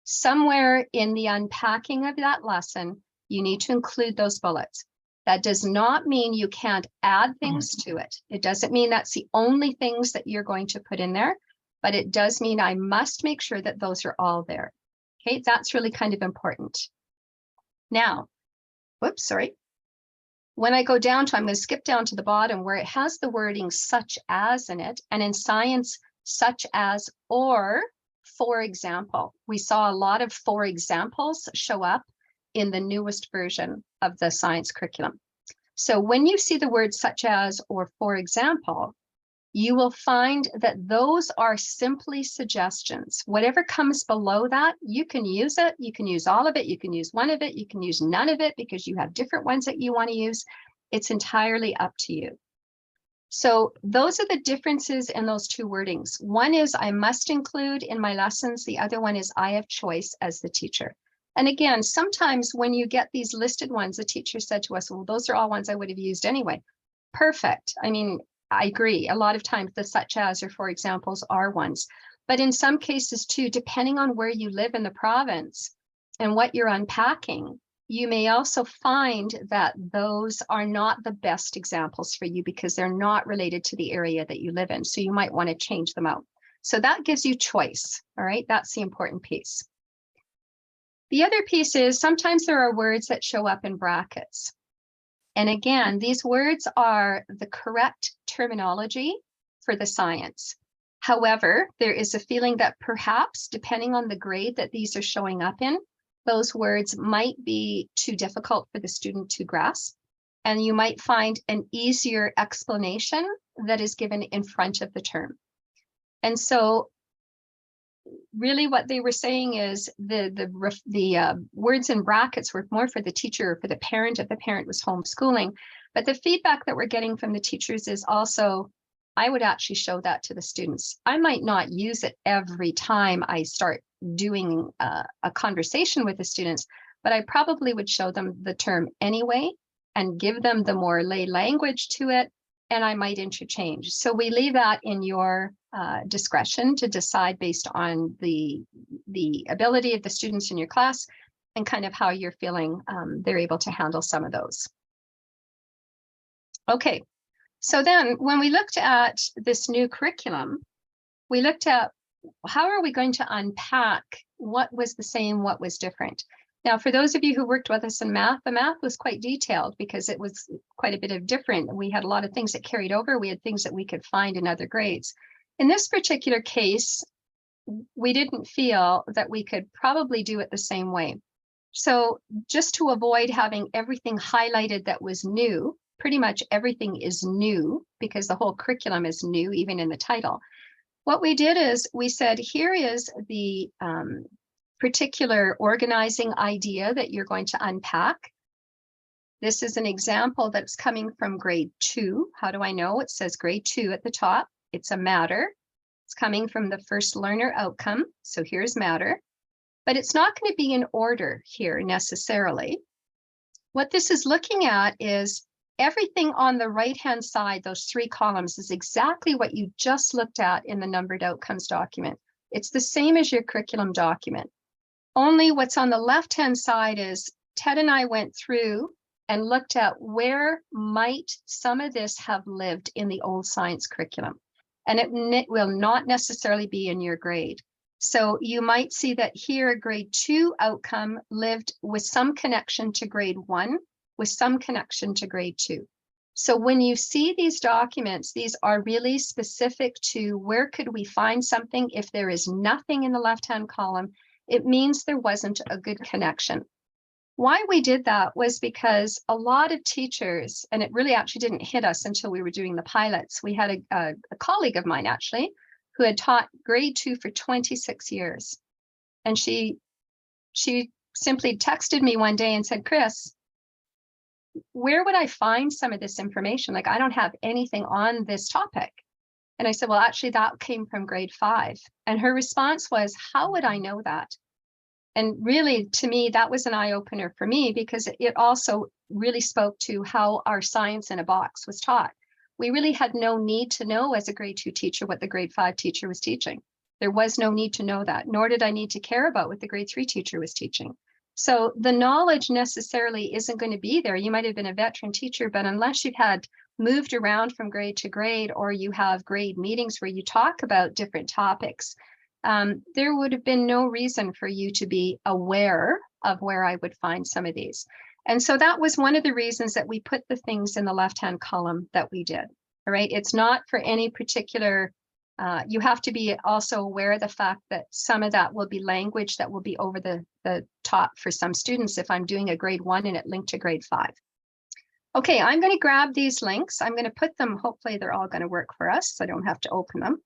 [SPEAKER 1] Somewhere in the unpacking of that lesson, you need to include those bullets. That does not mean you can't add things to it. It doesn't mean that's the only things that you're going to put in there, but it does mean I must make sure that those are all there. Okay, that's really kind of important. Now, whoops, sorry. When I go down to, I'm going to skip down to the bottom where it has the wording such as in it, and in science, such as or for example. We saw a lot of for examples show up in the newest version of the science curriculum. So when you see the words such as or for example, you will find that those are simply suggestions. Whatever comes below that, you can use it. You can use all of it. You can use one of it. You can use none of it because you have different ones that you want to use. It's entirely up to you. So those are the differences in those two wordings. One is I must include in my lessons. The other one is I have choice as the teacher. And again, sometimes when you get these listed ones, the teacher said to us, well, those are all ones I would have used anyway. Perfect. I mean, I agree. A lot of times the such as or for examples are ones, but in some cases too, depending on where you live in the province and what you're unpacking, you may also find that those are not the best examples for you because they're not related to the area that you live in. So you might want to change them out. So that gives you choice. All right. That's the important piece. The other piece is sometimes there are words that show up in brackets. And again, these words are the correct terminology for the science. However, there is a feeling that perhaps, depending on the grade that these are showing up in, those words might be too difficult for the student to grasp. And you might find an easier explanation that is given in front of the term. And so really what they were saying is the words in brackets were more for the teacher or for the parent if the parent was homeschooling. But the feedback that we're getting from the teachers is also I would actually show that to the students. I might not use it every time I start doing a conversation with the students, but I probably would show them the term anyway and give them the more lay language to it, and I might interchange. So we leave that in your discretion to decide based on the ability of the students in your class and kind of how you're feeling they're able to handle some of those. Okay, so then when we looked at this new curriculum, we looked at how are we going to unpack what was the same, what was different. Now, for those of you who worked with us in math, the math was quite detailed because it was quite a bit of different. We had a lot of things that carried over. We had things that we could find in other grades. In this particular case, we didn't feel that we could probably do it the same way. So just to avoid having everything highlighted that was new, pretty much everything is new because the whole curriculum is new, even in the title. What we did is we said, here is the particular organizing idea that you're going to unpack. This is an example that's coming from grade 2. How do I know? It says grade 2 at the top. It's a matter. It's coming from the first learner outcome. So here's matter, but it's not going to be in order here necessarily. What this is looking at is everything on the right-hand side, those 3 columns, is exactly what you just looked at in the numbered outcomes document. It's the same as your curriculum document. Only what's on the left-hand side is Ted and I went through and looked at where might some of this have lived in the old science curriculum. And it will not necessarily be in your grade. So you might see that here a grade 2 outcome lived with some connection to grade 1, with some connection to grade 2. So when you see these documents, these are really specific to where could we find something. If there is nothing in the left-hand column, it means there wasn't a good connection. Why we did that was because a lot of teachers, and it really actually didn't hit us until we were doing the pilots. We had a colleague of mine actually who had taught grade 2 for 26 years. And she simply texted me one day and said, Chris, where would I find some of this information? Like, I don't have anything on this topic. And I said, well, actually, that came from grade 5. And her response was, how would I know that? And really, to me, that was an eye-opener for me because it also really spoke to how our science in a box was taught. We really had no need to know as a grade 2 teacher what the grade 5 teacher was teaching. There was no need to know that, nor did I need to care about what the grade 3 teacher was teaching. So the knowledge necessarily isn't going to be there. You might have been a veteran teacher, but unless you've had moved around from grade to grade, or you have grade meetings where you talk about different topics, there would have been no reason for you to be aware of where I would find some of these. And so that was one of the reasons that we put the things in the left-hand column that we did. All right, it's not for any particular, you have to be also aware of the fact that some of that will be language that will be over the top for some students if I'm doing a grade 1 and it linked to grade 5. Okay, I'm going to grab these links. I'm going to put them, hopefully they're all going to work for us, so I don't have to open them.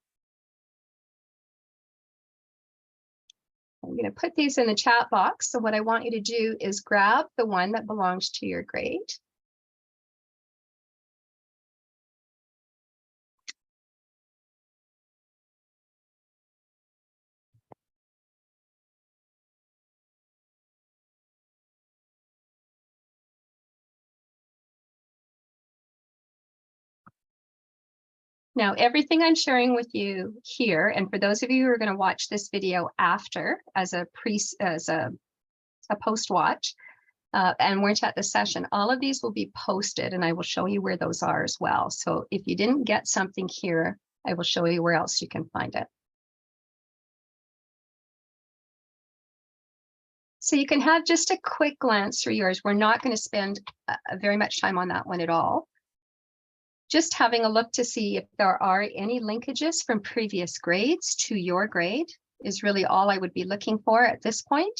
[SPEAKER 1] I'm going to put these in the chat box. So what I want you to do is grab the one that belongs to your grade. Now, everything I'm sharing with you here, and for those of you who are going to watch this video after as a post watch, and weren't at the session, all of these will be posted and I will show you where those are as well. So if you didn't get something here, I will show you where else you can find it. So you can have just a quick glance through yours. We're not going to spend very much time on that one at all. Just having a look to see if there are any linkages from previous grades to your grade is really all I would be looking for at this point.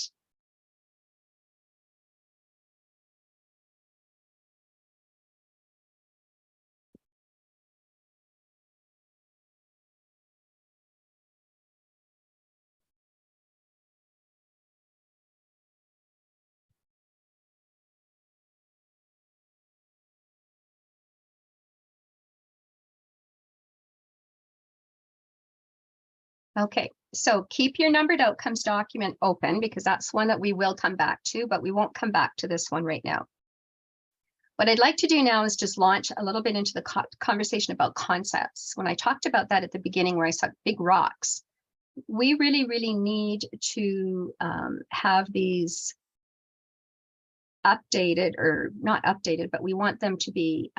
[SPEAKER 1] Okay, so keep your numbered outcomes document open because that's one that we will come back to, but we won't come back to this one right now. What I'd like to do now is just launch a little bit into the conversation about concepts. When I talked about that at the beginning where I saw big rocks, we really, really need to have these updated, or not updated, but we want them to be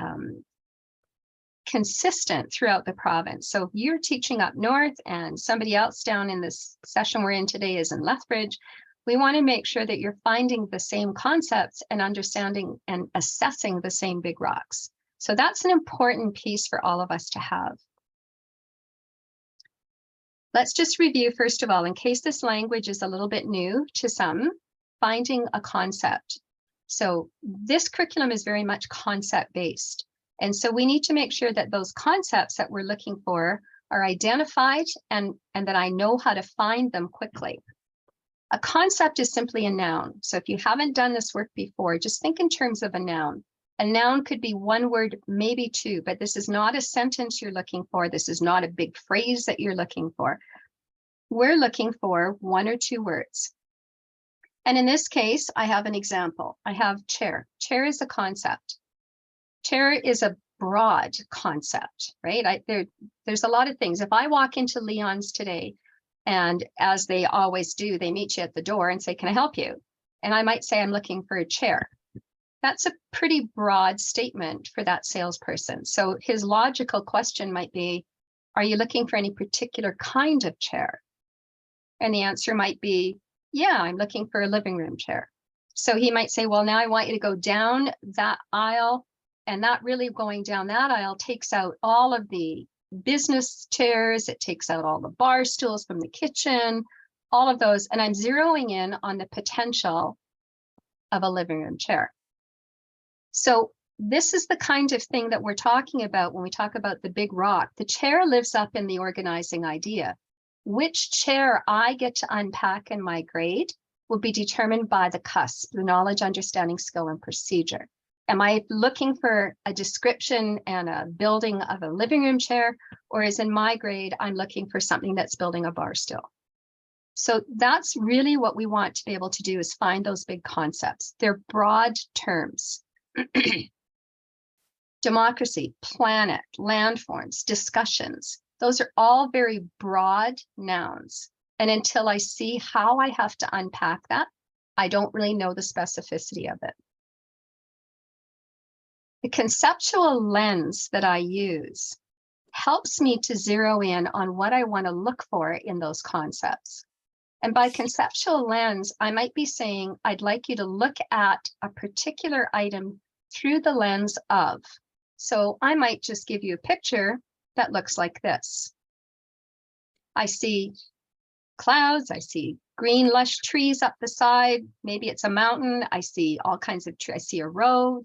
[SPEAKER 1] consistent throughout the province. So if you're teaching up north and somebody else down in this session we're in today is in Lethbridge, we want to make sure that you're finding the same concepts and understanding and assessing the same big rocks. So that's an important piece for all of us to have. Let's just review, first of all, in case this language is a little bit new to some, finding a concept. So this curriculum is very much concept-based. And so we need to make sure that those concepts that we're looking for are identified and that I know how to find them quickly. A concept is simply a noun. So if you haven't done this work before, just think in terms of a noun. A noun could be one word, maybe two, but this is not a sentence you're looking for. This is not a big phrase that you're looking for. We're looking for one or two words. And in this case, I have an example. I have chair. Chair is a concept. Chair is a broad concept, right? There's a lot of things. If I walk into Leon's today, and as they always do, they meet you at the door and say, "Can I help you?" And I might say, "I'm looking for a chair." That's a pretty broad statement for that salesperson. So his logical question might be, "Are you looking for any particular kind of chair?" And the answer might be, "Yeah, I'm looking for a living room chair." So he might say, "Well, now I want you to go down that aisle." And that really going down that aisle takes out all of the business chairs. It takes out all the bar stools from the kitchen, all of those. And I'm zeroing in on the potential of a living room chair. So this is the kind of thing that we're talking about when we talk about the big rock. The chair lives up in the organizing idea. Which chair I get to unpack in my grade will be determined by the CUSP, the knowledge, understanding, skill, and procedure. Am I looking for a description and a building of a living room chair, or is in my grade, I'm looking for something that's building a bar stool? So that's really what we want to be able to do, is find those big concepts. They're broad terms. Democracy, planet, landforms, discussions. Those are all very broad nouns. And until I see how I have to unpack that, I don't really know the specificity of it. The conceptual lens that I use helps me to zero in on what I want to look for in those concepts. And by conceptual lens, I might be saying, I'd like you to look at a particular item through the lens of. So I might just give you a picture that looks like this. I see clouds, I see green lush trees up the side, maybe it's a mountain, I see all kinds of trees, I see a road.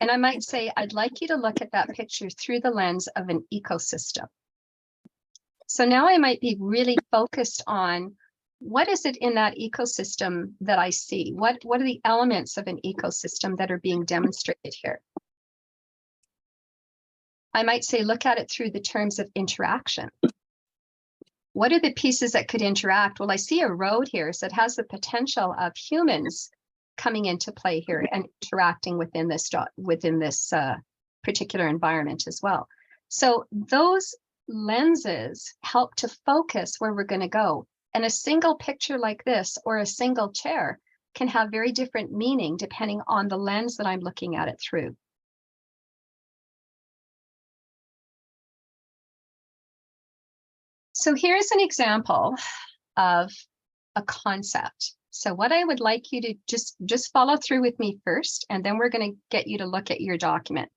[SPEAKER 1] And I might say, I'd like you to look at that picture through the lens of an ecosystem. So now I might be really focused on what is it in that ecosystem that I see? What are the elements of an ecosystem that are being demonstrated here? I might say, look at it through the terms of interaction. What are the pieces that could interact? Well, I see a road here, so it has the potential of humans coming into play here and interacting within this particular environment as well. So those lenses help to focus where we're going to go. And a single picture like this or a single chair can have very different meaning depending on the lens that I'm looking at it through. So here's an example of a concept. So what I would like you to just follow through with me first, and then we're going to get you to look at your document.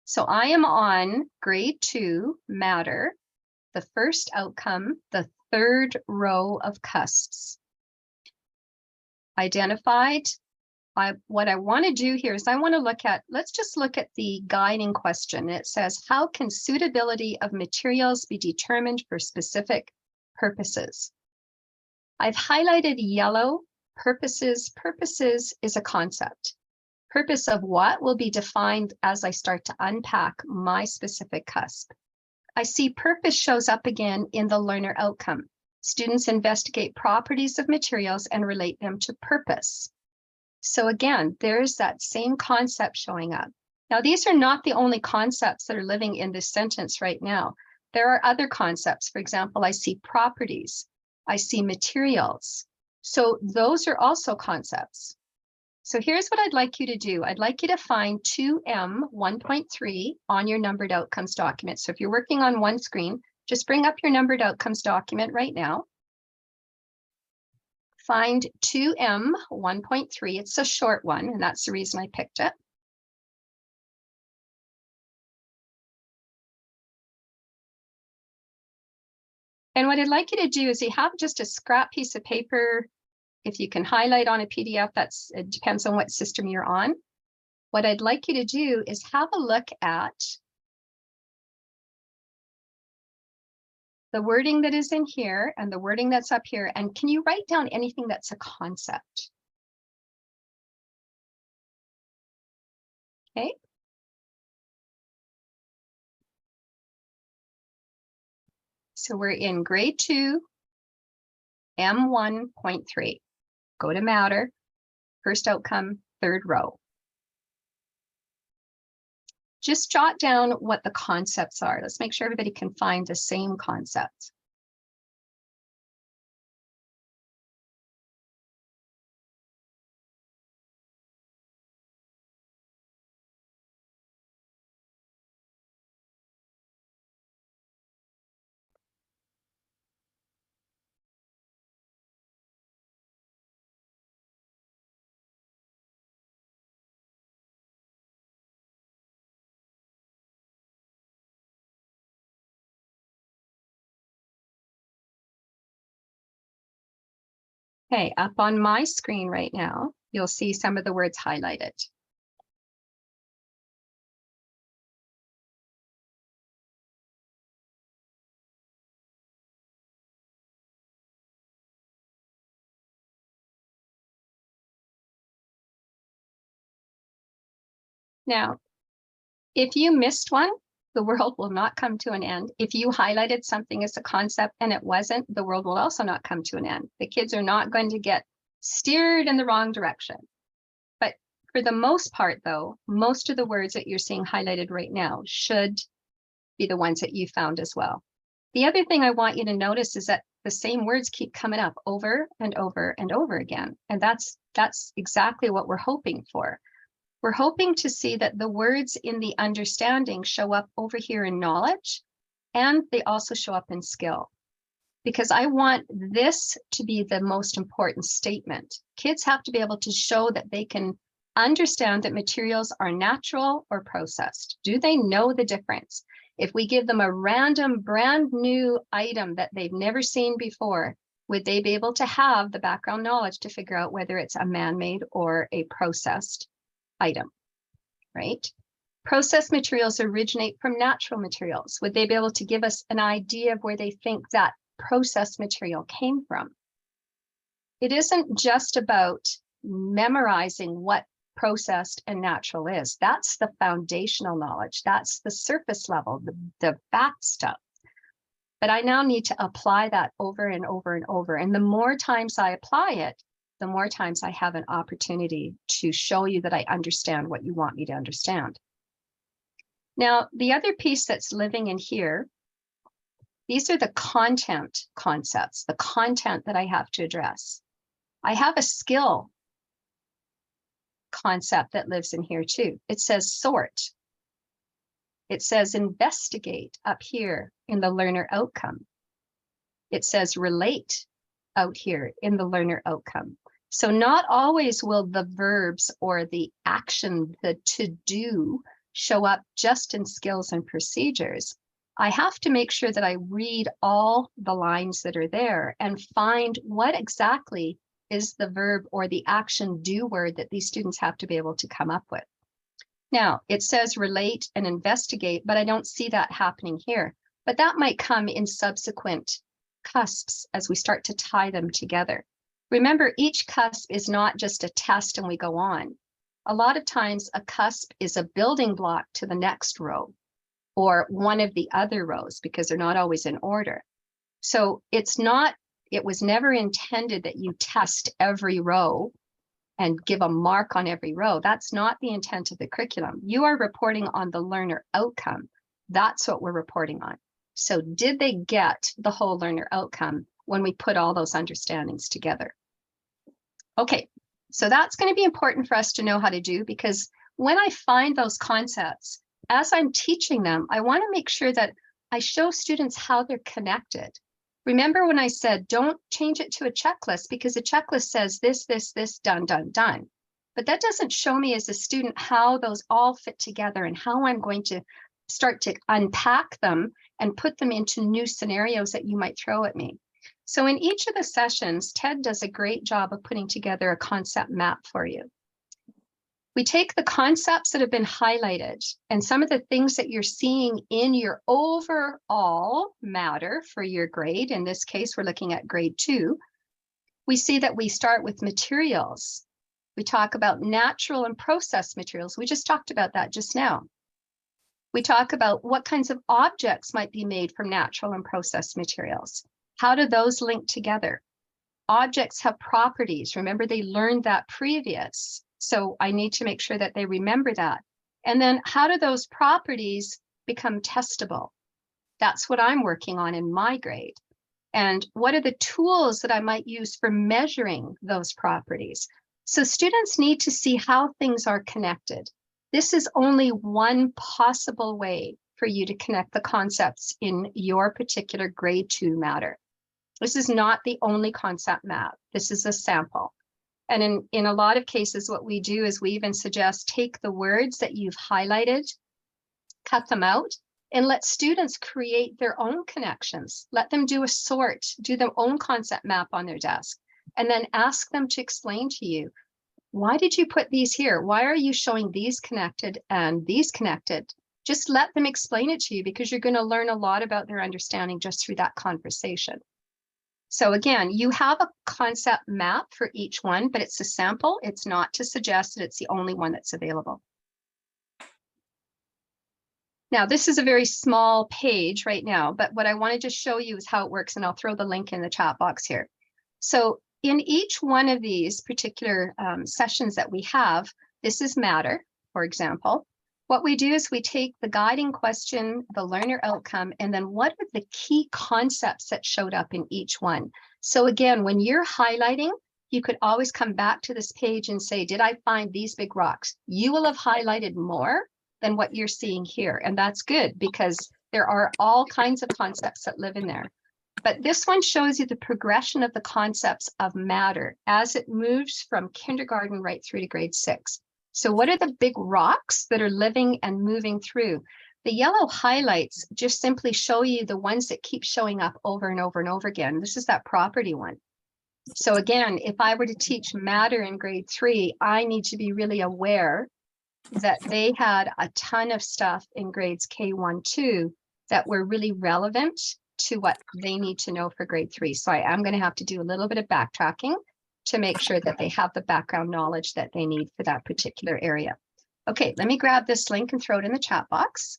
[SPEAKER 1] So I am on grade 2 matter, the first outcome, the third row of cusps. Identified. What I want to do here is I want to look at, let's just look at the guiding question. It says, how can suitability of materials be determined for specific purposes? I've highlighted yellow. Purposes. Purposes is a concept. Purpose of what will be defined as I start to unpack my specific cusp. I see purpose shows up again in the learner outcome. Students investigate properties of materials and relate them to purpose. So again, there's that same concept showing up. Now, these are not the only concepts that are living in this sentence right now. There are other concepts. For example, I see properties, I see materials. So those are also concepts. So here's what I'd like you to do. I'd like you to find 2M 1.3 on your numbered outcomes document. So if you're working on one screen, just bring up your numbered outcomes document right now. Find 2M 1.3. It's a short one, and that's the reason I picked it. And what I'd like you to do is you have just a scrap piece of paper. If you can highlight on a PDF, it depends on what system you're on. What I'd like you to do is have a look at the wording that is in here and the wording that's up here. And can you write down anything that's a concept? Okay. So we're in grade 2, M1.3. Go to matter, first outcome, third row. Just jot down what the concepts are. Let's make sure everybody can find the same concepts. Okay, up on my screen right now, you'll see some of the words highlighted. Now, if you missed one, the world will not come to an end. If you highlighted something as a concept and it wasn't, the world will also not come to an end. The kids are not going to get steered in the wrong direction. But for the most part, though, most of the words that you're seeing highlighted right now should be the ones that you found as well. The other thing I want you to notice is that the same words keep coming up over and over and over again. And that's exactly what we're hoping for. We're hoping to see that the words in the understanding show up over here in knowledge, and they also show up in skill. Because I want this to be the most important statement. Kids have to be able to show that they can understand that materials are natural or processed. Do they know the difference? If we give them a random brand new item that they've never seen before, would they be able to have the background knowledge to figure out whether it's a man-made or a processed item, right? Processed materials originate from natural materials. Would they be able to give us an idea of where they think that processed material came from? It isn't just about memorizing what processed and natural is. That's the foundational knowledge. That's the surface level, the back stuff. But I now need to apply that over and over and over. And the more times I apply it, the more times I have an opportunity to show you that I understand what you want me to understand. Now, the other piece that's living in here, these are the content concepts, the content that I have to address. I have a skill concept that lives in here too. It says sort. It says investigate up here in the learner outcome. It says relate out here in the learner outcome. So not always will the verbs or the action, the to do, show up just in skills and procedures. I have to make sure that I read all the lines that are there and find what exactly is the verb or the action do word that these students have to be able to come up with. Now, it says relate and investigate, but I don't see that happening here. But that might come in subsequent cusps as we start to tie them together. Remember, each cusp is not just a test and we go on. A lot of times a cusp is a building block to the next row or one of the other rows because they're not always in order. So it's not It was never intended that you test every row and give a mark on every row. That's not the intent of the curriculum. You are reporting on the learner outcome. That's what we're reporting on. So did they get the whole learner outcome when we put all those understandings together? Okay, so that's going to be important for us to know how to do, because when I find those concepts, as I'm teaching them, I want to make sure that I show students how they're connected. Remember when I said, don't change it to a checklist, because a checklist says this, this, this, done, done, done. But that doesn't show me as a student how those all fit together and how I'm going to start to unpack them and put them into new scenarios that you might throw at me. So in each of the sessions, Ted does a great job of putting together a concept map for you. We take the concepts that have been highlighted and some of the things that you're seeing in your overall matter for your grade. In this case, we're looking at grade 2. We see that we start with materials. We talk about natural and processed materials. We just talked about that just now. We talk about what kinds of objects might be made from natural and processed materials. How do those link together? Objects have properties. Remember, they learned that previous. So I need to make sure that they remember that. And then how do those properties become testable? That's what I'm working on in my grade. And what are the tools that I might use for measuring those properties? So students need to see how things are connected. This is only one possible way for you to connect the concepts in your particular grade 2 matter. This is not the only concept map. This is a sample. And in a lot of cases, what we do is we even suggest take the words that you've highlighted, cut them out, and let students create their own connections. Let them do a sort, do their own concept map on their desk, and then ask them to explain to you, why did you put these here? Why are you showing these connected and these connected? Just let them explain it to you, because you're going to learn a lot about their understanding just through that conversation. So again, you have a concept map for each one, but it's a sample. It's not to suggest that it's the only one that's available. Now, this is a very small page right now, but what I want to just show you is how it works, and I'll throw the link in the chat box here. So in each one of these particular sessions that we have, this is matter, for example. What we do is we take the guiding question, the learner outcome, and then what are the key concepts that showed up in each one? So again, when you're highlighting, you could always come back to this page and say, did I find these big rocks? You will have highlighted more than what you're seeing here. And that's good, because there are all kinds of concepts that live in there. But this one shows you the progression of the concepts of matter as it moves from kindergarten right through to grade 6. So what are the big rocks that are living and moving through? The yellow highlights just simply show you the ones that keep showing up over and over and over again. This is that property one. So again, if I were to teach matter in grade 3, I need to be really aware that they had a ton of stuff in grades K1, 2 that were really relevant to what they need to know for grade 3. So I am going to have to do a little bit of backtracking to make sure that they have the background knowledge that they need for that particular area. Okay, let me grab this link and throw it in the chat box.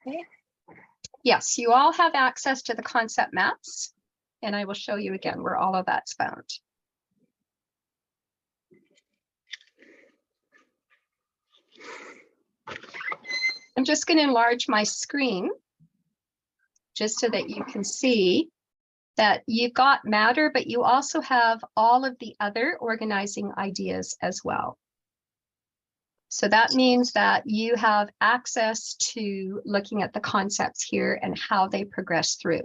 [SPEAKER 1] Okay. Yes, you all have access to the concept maps, and I will show you again where all of that's found. I'm just going to enlarge my screen just so that you can see that you've got matter, but you also have all of the other organizing ideas as well. So that means that you have access to looking at the concepts here and how they progress through.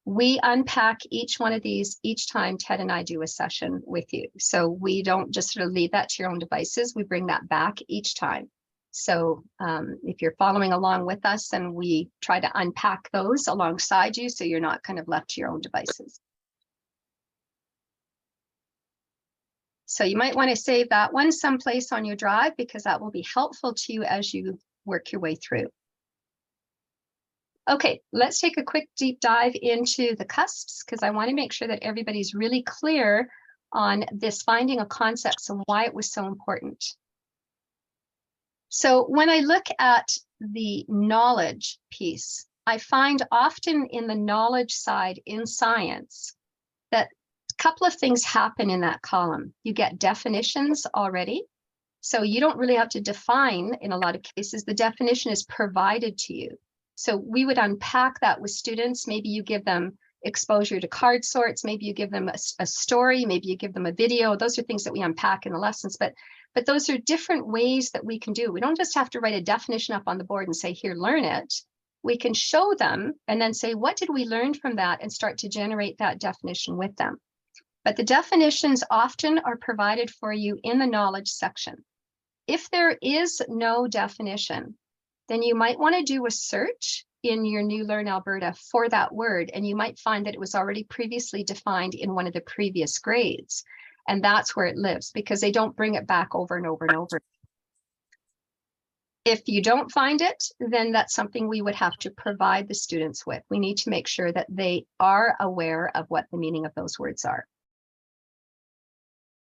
[SPEAKER 1] We unpack each one of these each time Ted and I do a session with you. So we don't just sort of leave that to your own devices. We bring that back each time. So if you're following along with us, then we try to unpack those alongside you so you're not kind of left to your own devices. So you might want to save that one someplace on your drive, because that will be helpful to you as you work your way through. Okay, let's take a quick deep dive into the cusps, because I want to make sure that everybody's really clear on this finding of concepts and why it was so important. So when I look at the knowledge piece, I find often in the knowledge side in science that a couple of things happen in that column. You get definitions already. So you don't really have to define in a lot of cases, the definition is provided to you. So we would unpack that with students. Maybe you give them exposure to card sorts, maybe you give them a story, maybe you give them a video. Those are things that we unpack in the lessons, but those are different ways that we can do. We don't just have to write a definition up on the board and say, here, learn it. We can show them and then say, what did we learn from that, and start to generate that definition with them. But the definitions often are provided for you in the knowledge section. If there is no definition, then you might want to do a search in your New Learn Alberta for that word, and you might find that it was already previously defined in one of the previous grades. And that's where it lives, because they don't bring it back over and over and over. If you don't find it, then that's something we would have to provide the students with. We need to make sure that they are aware of what the meaning of those words are.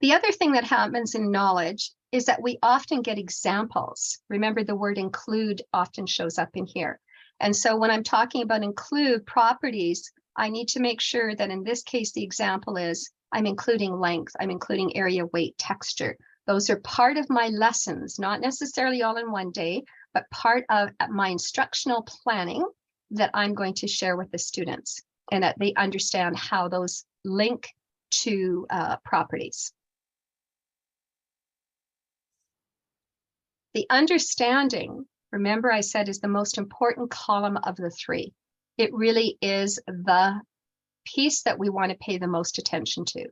[SPEAKER 1] The other thing that happens in knowledge is that we often get examples. Remember, the word include often shows up in here. And so when I'm talking about include properties, I need to make sure that in this case, the example is I'm including length, I'm including area, weight, texture. Those are part of my lessons, not necessarily all in one day, but part of my instructional planning that I'm going to share with the students, and that they understand how those link to properties. The understanding, remember I said, is the most important column of the three. It really is the piece that we want to pay the most attention to.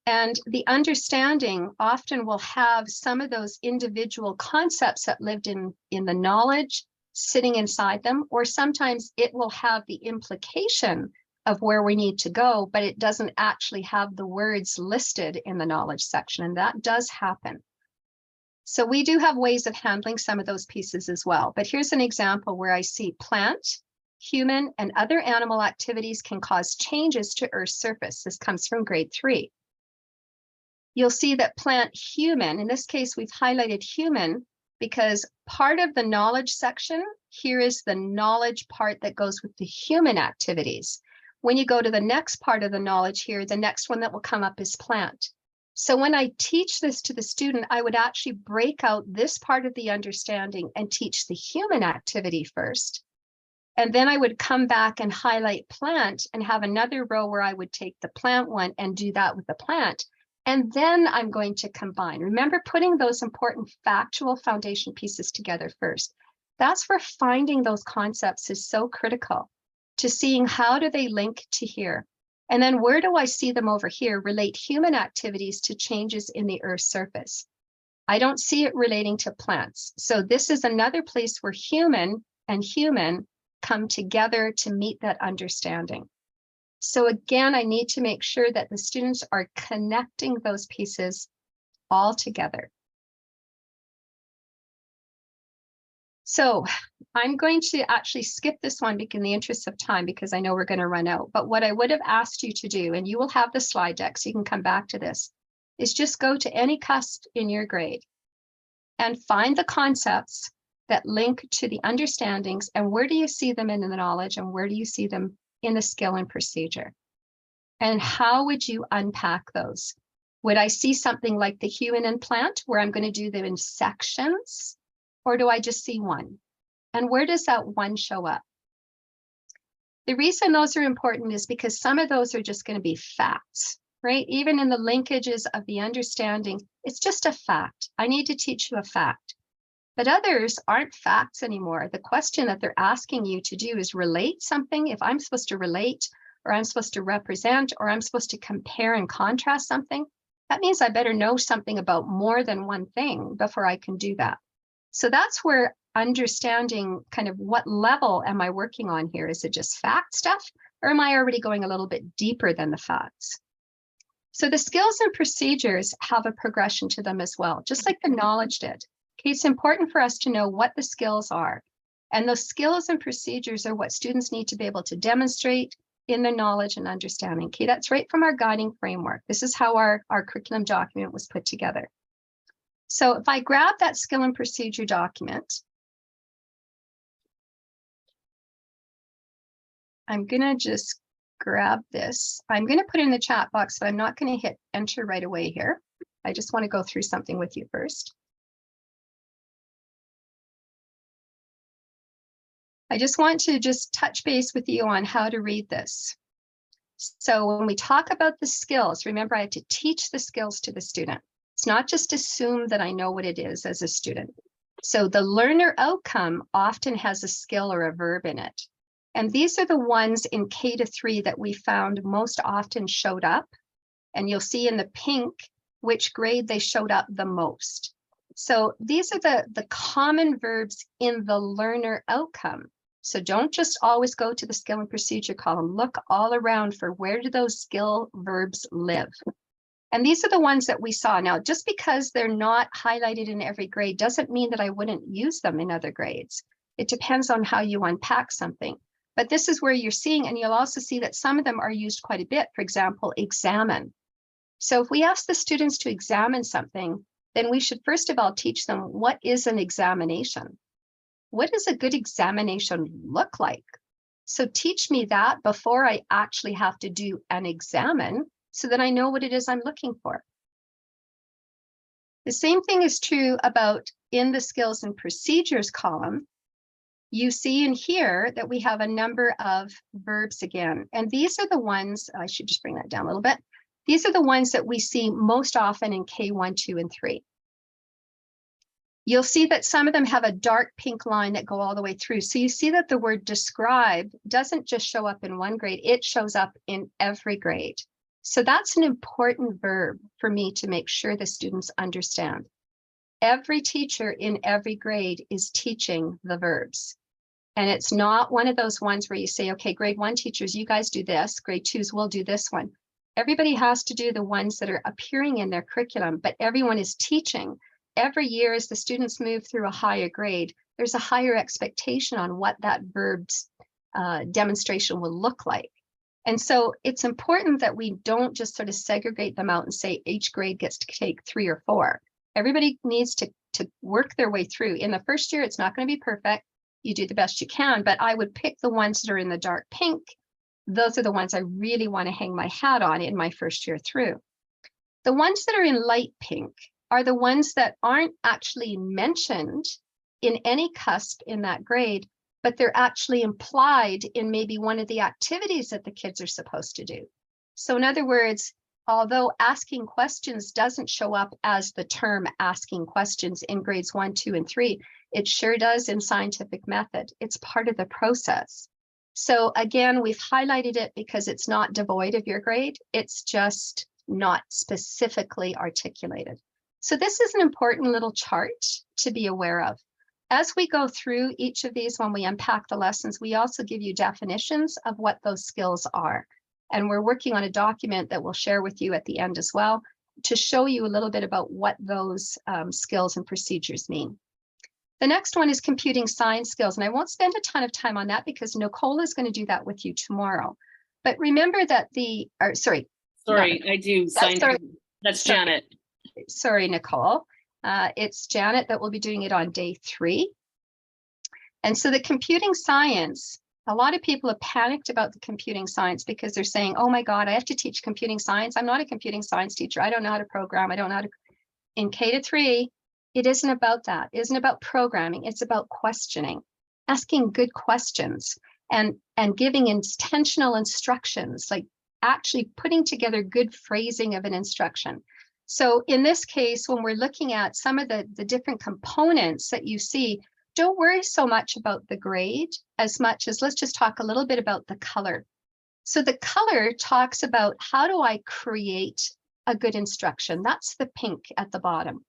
[SPEAKER 1] And the understanding often will have some of those individual concepts that lived in the knowledge sitting inside them, or sometimes it will have the implication of where we need to go, but it doesn't actually have the words listed in the knowledge section, and that does happen. So we do have ways of handling some of those pieces as well. But here's an example where I see plant, human, and other animal activities can cause changes to Earth's surface. This comes from grade 3. You'll see that plant, human, in this case, we've highlighted human because part of the knowledge section here is the knowledge part that goes with the human activities. When you go to the next part of the knowledge here, the next one that will come up is plant. So when I teach this to the student, I would actually break out this part of the understanding and teach the human activity first. And then I would come back and highlight plant and have another row where I would take the plant one and do that with the plant. And then I'm going to combine. Remember, putting those important factual foundation pieces together first. That's where finding those concepts is so critical, to seeing how do they link to here. And then where do I see them over here relate human activities to changes in the Earth's surface? I don't see it relating to plants. So this is another place where human and human come together to meet that understanding. So again, I need to make sure that the students are connecting those pieces all together. So I'm going to actually skip this one in the interest of time, because I know we're going to run out. But what I would have asked you to do, and you will have the slide deck so you can come back to this, is just go to any cusp in your grade and find the concepts that link to the understandings, and where do you see them in the knowledge, and where do you see them in the skill and procedure? And how would you unpack those? Would I see something like the human and plant where I'm going to do them in sections, or do I just see one? And where does that one show up? The reason those are important is because some of those are just going to be facts, right? Even in the linkages of the understanding, it's just a fact. I need to teach you a fact. But others aren't facts anymore. The question that they're asking you to do is relate something. If I'm supposed to relate, or I'm supposed to represent, or I'm supposed to compare and contrast something, that means I better know something about more than one thing before I can do that. So that's where understanding kind of what level am I working on here? Is it just fact stuff, or am I already going a little bit deeper than the facts? So the skills and procedures have a progression to them as well, just like the knowledge did. Okay, it's important for us to know what the skills are. And those skills and procedures are what students need to be able to demonstrate, in the knowledge and understanding. Okay, that's right from our guiding framework. This is how our curriculum document was put together. So if I grab that skill and procedure document, I'm going to just grab this. I'm going to put it in the chat box, but I'm not going to hit enter right away here. I just want to go through something with you first. I just want to touch base with you on how to read this. So when we talk about the skills, remember I have to teach the skills to the student. It's not just assume that I know what it is as a student. So the learner outcome often has a skill or a verb in it. And these are the ones in K-3 that we found most often showed up. And you'll see in the pink which grade they showed up the most. So these are the common verbs in the learner outcome. So don't just always go to the skill and procedure column. Look all around for where do those skill verbs live. And these are the ones that we saw. Now, just because they're not highlighted in every grade doesn't mean that I wouldn't use them in other grades. It depends on how you unpack something. But this is where you're seeing, and you'll also see that some of them are used quite a bit. For example, examine. So if we ask the students to examine something, then we should first of all teach them what is an examination. What does a good examination look like? So teach me that before I actually have to do an examine so that I know what it is I'm looking for. The same thing is true about in the skills and procedures column. You see in here that we have a number of verbs again, and these are the ones, I should just bring that down a little bit. These are the ones that we see most often in K1, 2, and 3. You'll see that some of them have a dark pink line that go all the way through. So you see that the word describe doesn't just show up in one grade, it shows up in every grade. So that's an important verb for me to make sure the students understand. Every teacher in every grade is teaching the verbs. And it's not one of those ones where you say, okay, grade 1 teachers, you guys do this, grade 2s will do this one. Everybody has to do the ones that are appearing in their curriculum, but everyone is teaching. Every year as the students move through a higher grade, there's a higher expectation on what that verb's demonstration will look like. And so it's important that we don't just sort of segregate them out and say each grade gets to take 3 or 4. Everybody needs to work their way through. In the first year, it's not going to be perfect. You do the best you can, but I would pick the ones that are in the dark pink. Those are the ones I really want to hang my hat on in my first year through. The ones that are in light pink are the ones that aren't actually mentioned in any cusp in that grade, but they're actually implied in maybe one of the activities that the kids are supposed to do. So in other words, although asking questions doesn't show up as the term asking questions in grades 1, 2, and 3, it sure does in scientific method. It's part of the process. So again, we've highlighted it because it's not devoid of your grade. It's just not specifically articulated. So this is an important little chart to be aware of. As we go through each of these, when we unpack the lessons, we also give you definitions of what those skills are. And we're working on a document that we'll share with you at the end as well to show you a little bit about what those skills and procedures mean. The next one is computing science skills, and I won't spend a ton of time on that because Nicole is going to do that with you tomorrow. But remember that sorry,
[SPEAKER 3] I do. That's Janet.
[SPEAKER 1] Sorry, Nicole. It's Janet that will be doing it on day 3. And so the computing science, a lot of people have panicked about the computing science because they're saying, oh my God, I have to teach computing science. I'm not a computing science teacher. I don't know how to program. I don't know how to. In K-3, it isn't about that. It isn't about programming. It's about questioning, asking good questions and giving intentional instructions, like actually putting together good phrasing of an instruction. So in this case, when we're looking at some of the different components that you see, don't worry so much about the grade as much as let's just talk a little bit about the color. So the color talks about how do I create a good instruction? That's the pink at the bottom.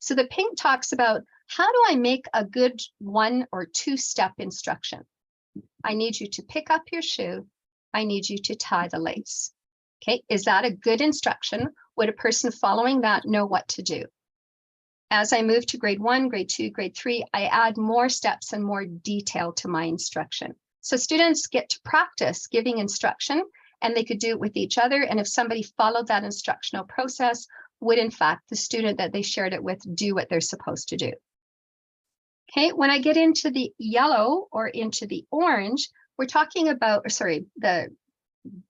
[SPEAKER 1] So the pink talks about how do I make a good 1 or 2 step instruction? I need you to pick up your shoe. I need you to tie the lace. Okay, is that a good instruction? Would a person following that know what to do? As I move to grade 1, grade 2, grade 3, I add more steps and more detail to my instruction. So students get to practice giving instruction, and they could do it with each other. And if somebody followed that instructional process, would in fact the student that they shared it with do what they're supposed to do. Okay, when I get into the yellow or into the orange, we're talking about, or sorry, the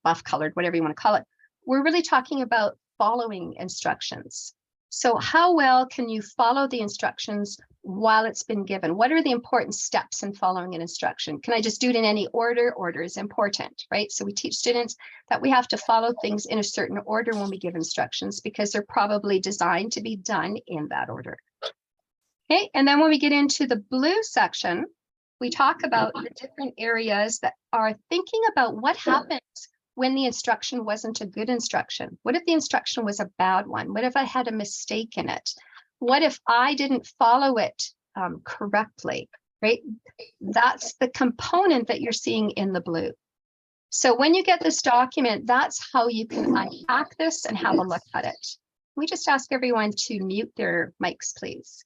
[SPEAKER 1] buff colored, whatever you want to call it, we're really talking about following instructions. So how well can you follow the instructions while it's been given? What are the important steps in following an instruction? Can I just do it in any order? Order is important, right? So we teach students that we have to follow things in a certain order when we give instructions, because they're probably designed to be done in that order. Okay, and then when we get into the blue section, we talk about the different areas that are thinking about what happens when the instruction wasn't a good instruction. What if the instruction was a bad one? What if I had a mistake in it? What if I didn't follow it correctly, right? That's the component that you're seeing in the blue. So when you get this document, that's how you can unpack this and have a look at it. We just ask everyone to mute their mics, please.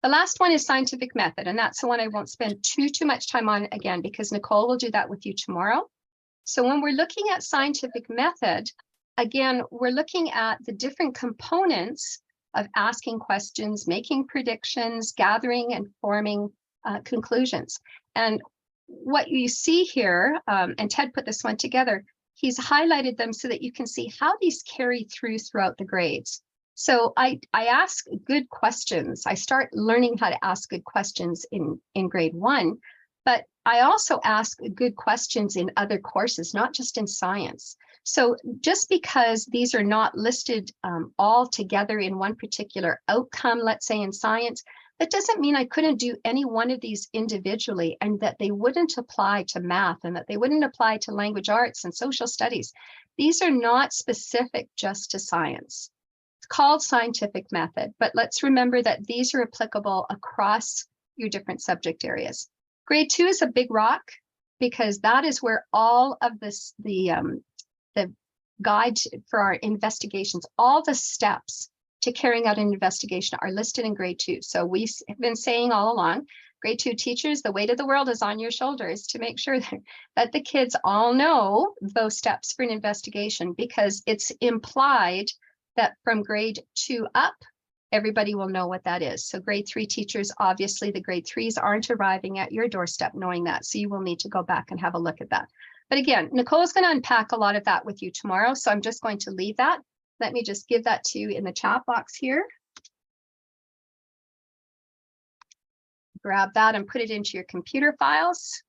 [SPEAKER 1] The last one is scientific method, and that's the one I won't spend too much time on again, because Nicole will do that with you tomorrow. So when we're looking at scientific method, again, we're looking at the different components of asking questions, making predictions, gathering and forming conclusions. And what you see here, and Ted put this one together, he's highlighted them so that you can see how these carry throughout the grades. So I ask good questions. I start learning how to ask good questions in grade 1, but I also ask good questions in other courses, not just in science. So just because these are not listed all together in one particular outcome, let's say in science, that doesn't mean I couldn't do any one of these individually and that they wouldn't apply to math and that they wouldn't apply to language arts and social studies. These are not specific just to science. It's called scientific method, but let's remember that these are applicable across your different subject areas. Grade 2 is a big rock because that is where all of this, the guide for our investigations, all the steps to carrying out an investigation are listed in grade 2. So we have been saying all along, grade 2 teachers, the weight of the world is on your shoulders to make sure that the kids all know those steps for an investigation, because it's implied that from grade 2 up, everybody will know what that is. So grade 3 teachers, obviously the grade 3s aren't arriving at your doorstep knowing that. So you will need to go back and have a look at that. But again, Nicole is going to unpack a lot of that with you tomorrow. So I'm just going to leave that. Let me just give that to you in the chat box here. Grab that and put it into your computer files.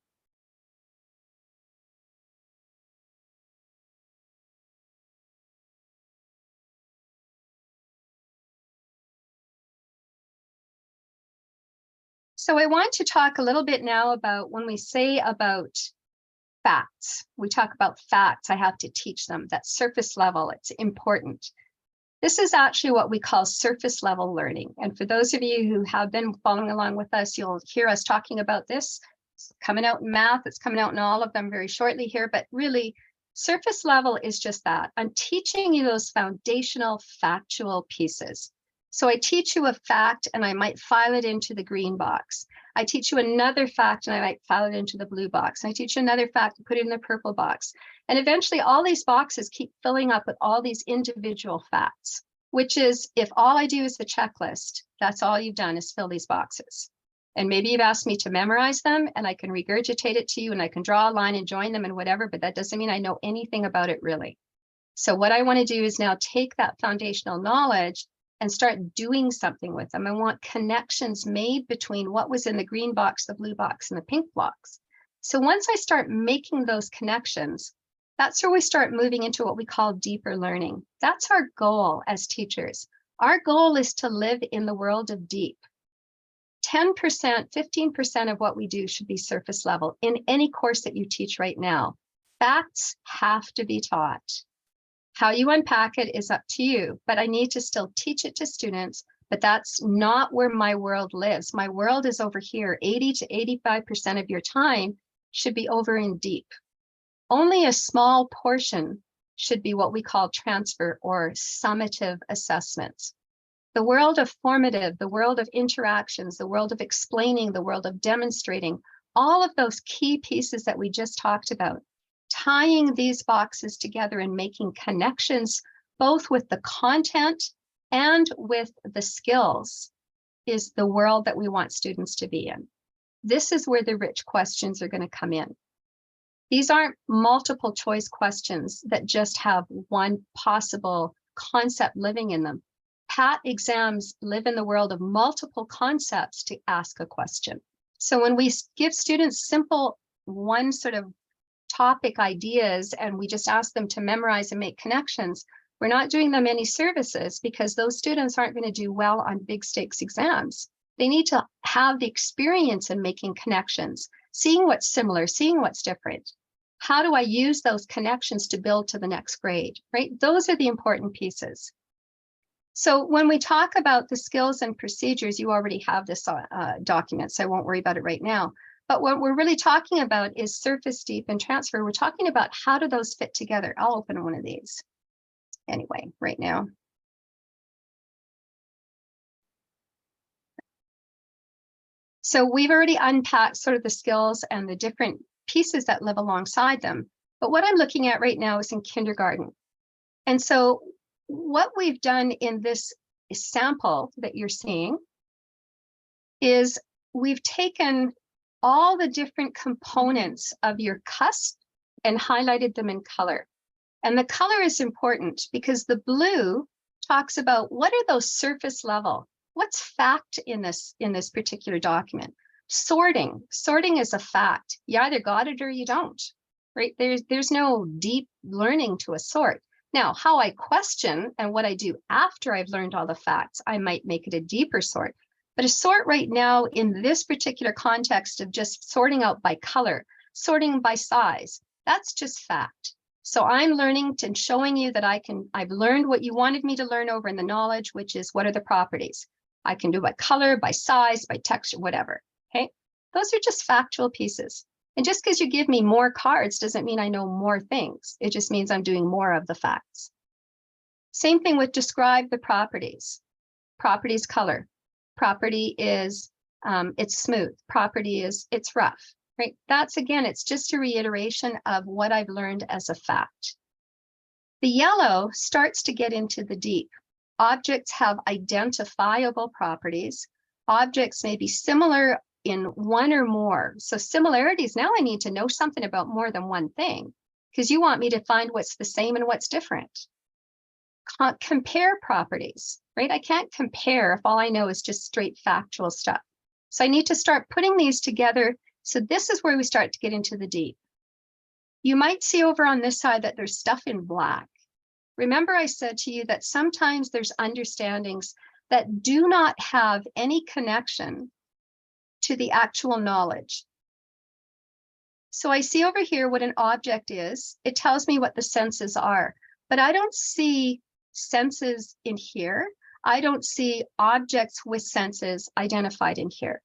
[SPEAKER 1] So I want to talk a little bit now about when we say about facts, we talk about facts, I have to teach them. That's surface level, it's important. This is actually what we call surface level learning. And for those of you who have been following along with us, you'll hear us talking about this. It's coming out in math, it's coming out in all of them very shortly here, but really surface level is just that. I'm teaching you those foundational factual pieces. So I teach you a fact and I might file it into the green box. I teach you another fact and I might file it into the blue box. I teach you another fact and put it in the purple box. And eventually all these boxes keep filling up with all these individual facts, which is if all I do is the checklist, that's all you've done is fill these boxes. And maybe you've asked me to memorize them and I can regurgitate it to you and I can draw a line and join them and whatever, but that doesn't mean I know anything about it really. So what I want to do is now take that foundational knowledge and start doing something with them. I want connections made between what was in the green box, the blue box, and the pink box. So once I start making those connections, that's where we start moving into what we call deeper learning. That's our goal as teachers. Our goal is to live in the world of deep. 10%, 15% of what we do should be surface level in any course that you teach right now. Facts have to be taught. How you unpack it is up to you, but I need to still teach it to students, but that's not where my world lives. My world is over here. 80 to 85% of your time should be over in deep. Only a small portion should be what we call transfer or summative assessments. The world of formative, the world of interactions, the world of explaining, the world of demonstrating, all of those key pieces that we just talked about, tying these boxes together and making connections both with the content and with the skills is the world that we want students to be in. This is where the rich questions are going to come in. These aren't multiple choice questions that just have one possible concept living in them. PAT exams live in the world of multiple concepts to ask a question. So when we give students simple one sort of topic ideas and we just ask them to memorize and make connections, we're not doing them any services because those students aren't going to do well on big stakes exams. They need to have the experience in making connections, seeing what's similar, seeing what's different. How do I use those connections to build to the next grade, right? Those are the important pieces. So when we talk about the skills and procedures, you already have this document, so I won't worry about it right now. But what we're really talking about is surface, deep, and transfer. We're talking about how do those fit together. I'll open one of these anyway, right now. So we've already unpacked sort of the skills and the different pieces that live alongside them. But what I'm looking at right now is in kindergarten. And so what we've done in this sample that you're seeing is we've taken all the different components of your cusp and highlighted them in color. And the color is important because the blue talks about what are those surface level, what's fact in this particular document. Sorting is a fact. You either got it or you don't, right? There's no deep learning to a sort. Now, how I question and what I do after I've learned all the facts, I might make it a deeper sort. But a sort right now in this particular context of just sorting out by color, sorting by size, that's just fact. So I'm learning and showing you that I've learned what you wanted me to learn over in the knowledge, which is what are the properties. I can do by color, by size, by texture, whatever, okay? Those are just factual pieces. And just because you give me more cards doesn't mean I know more things. It just means I'm doing more of the facts. Same thing with describe the properties. Properties color. Property is it's smooth. Property is it's rough, right? That's again, it's just a reiteration of what I've learned as a fact. The yellow starts to get into the deep. Objects have identifiable properties. Objects may be similar in one or more. So similarities, now I need to know something about more than one thing because you want me to find what's the same and what's different. Compare properties, right? I can't compare if all I know is just straight factual stuff. So I need to start putting these together. So this is where we start to get into the deep. You might see over on this side that there's stuff in black. Remember I said to you that sometimes there's understandings that do not have any connection to the actual knowledge. So I see over here what an object is. It tells me what the senses are, but I don't see senses in here. I don't see objects with senses identified in here.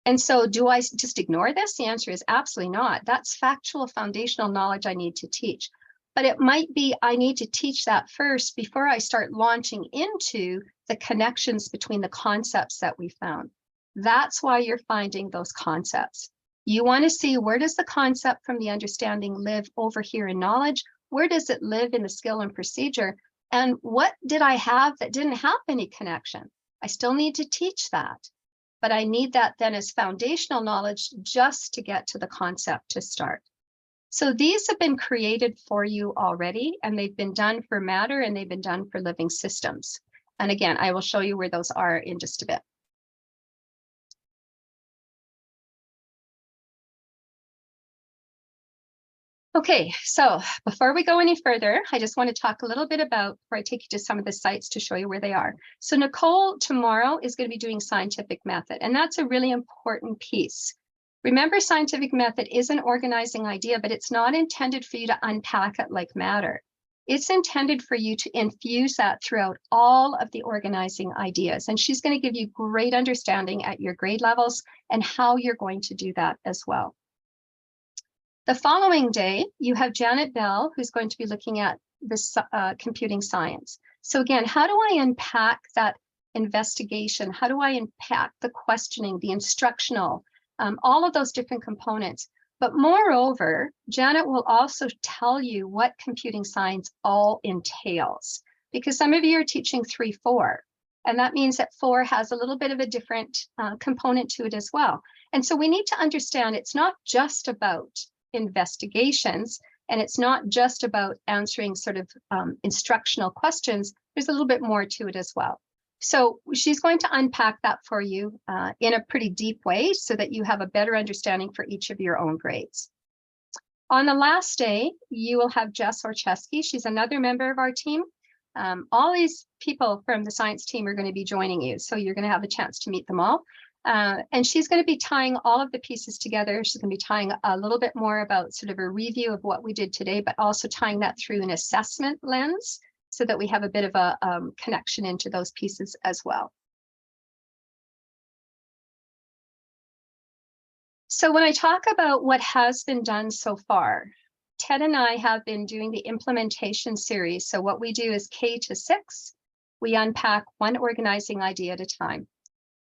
[SPEAKER 1] And so do I just ignore this? The answer is absolutely not. That's factual foundational knowledge I need to teach. But it might be I need to teach that first before I start launching into the connections between the concepts that we found. That's why you're finding those concepts. You want to see where does the concept from the understanding live over here in knowledge? Where does it live in the skill and procedure? And what did I have that didn't have any connection? I still need to teach that, but I need that then as foundational knowledge just to get to the concept to start. So these have been created for you already, and they've been done for matter and they've been done for living systems. And again, I will show you where those are in just a bit. Okay, so before we go any further, I just want to talk a little bit about, before I take you to some of the sites to show you where they are. So Nicole tomorrow is going to be doing scientific method, and that's a really important piece. Remember, scientific method is an organizing idea, but it's not intended for you to unpack it like matter. It's intended for you to infuse that throughout all of the organizing ideas. And she's going to give you great understanding at your grade levels and how you're going to do that as well. The following day, you have Janet Bell, who's going to be looking at this computing science. So again, how do I unpack that investigation? How do I unpack the questioning, the instructional, all of those different components. But moreover, Janet will also tell you what computing science all entails, because some of you are teaching 3-4, and that means that 4 has a little bit of a different component to it as well. And so we need to understand it's not just about investigations, and it's not just about answering sort of instructional questions. There's a little bit more to it as well. So she's going to unpack that for you in a pretty deep way so that you have a better understanding for each of your own grades. On the last day, you will have Jess Orcheski. She's another member of our team. All these people from the science team are going to be joining you, so you're going to have a chance to meet them all. And she's going to be tying all of the pieces together. She's going to be tying a little bit more about sort of a review of what we did today, but also tying that through an assessment lens, so that we have a bit of a connection into those pieces as well. So when I talk about what has been done so far, Ted and I have been doing the implementation series. So what we do is K to 6, we unpack one organizing idea at a time.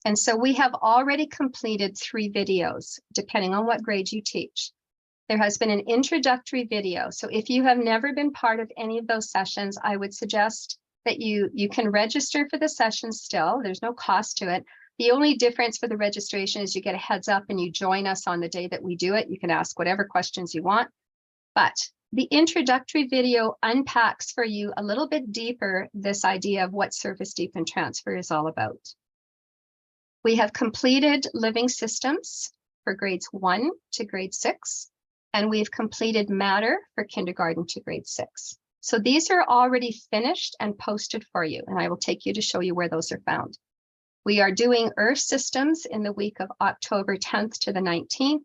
[SPEAKER 1] And so we have already completed 3 videos, depending on what grade you teach. There has been an introductory video. So if you have never been part of any of those sessions, I would suggest that you can register for the session still. There's no cost to it. The only difference for the registration is you get a heads up and you join us on the day that we do it. You can ask whatever questions you want. But the introductory video unpacks for you a little bit deeper this idea of what surface deepened transfer is all about. We have completed living systems for grades 1 to grade 6. And we've completed matter for kindergarten to grade 6. So these are already finished and posted for you, and I will take you to show you where those are found. We are doing earth systems in the week of October 10th to the 19th.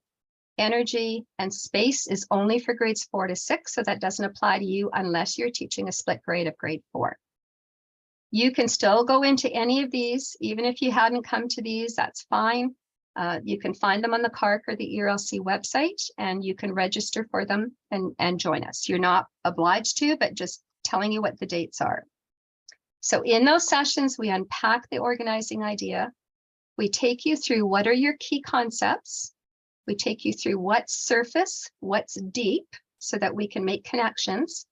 [SPEAKER 1] Energy and space is only for grades 4 to 6, so that doesn't apply to you unless you're teaching a split grade of grade 4. You can still go into any of these, even if you hadn't come to these, that's fine. You can find them on the CARC or the ERLC website, and you can register for them and join us. You're not obliged to, but just telling you what the dates are. So in those sessions, we unpack the organizing idea. We take you through what are your key concepts. We take you through what's surface, what's deep, so that we can make connections.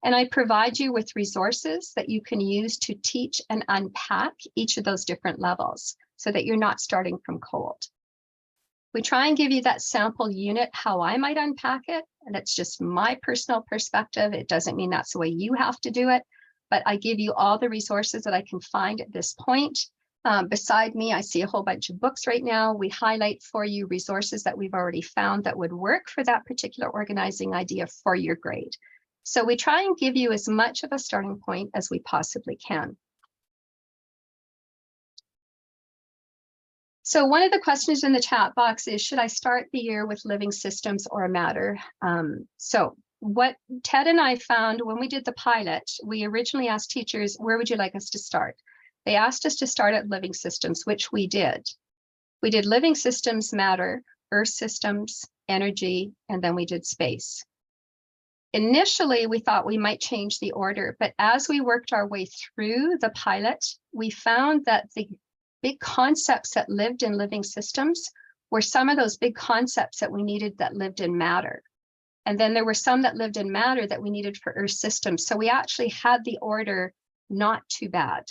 [SPEAKER 1] And I provide you with resources that you can use to teach and unpack each of those different levels, so that you're not starting from cold. We try and give you that sample unit, how I might unpack it. And that's just my personal perspective. It doesn't mean that's the way you have to do it, but I give you all the resources that I can find at this point. Beside me, I see a whole bunch of books right now. We highlight for you resources that we've already found that would work for that particular organizing idea for your grade. So we try and give you as much of a starting point as we possibly can. So one of the questions in the chat box is, should I start the year with living systems or matter? So what Ted and I found when we did the pilot, we originally asked teachers, where would you like us to start? They asked us to start at living systems, which we did. We did living systems, matter, earth systems, energy, and then we did space. Initially, we thought we might change the order, but as we worked our way through the pilot, we found that the big concepts that lived in living systems were some of those big concepts that we needed that lived in matter. And then there were some that lived in matter that we needed for earth systems. So we actually had the order not too bad.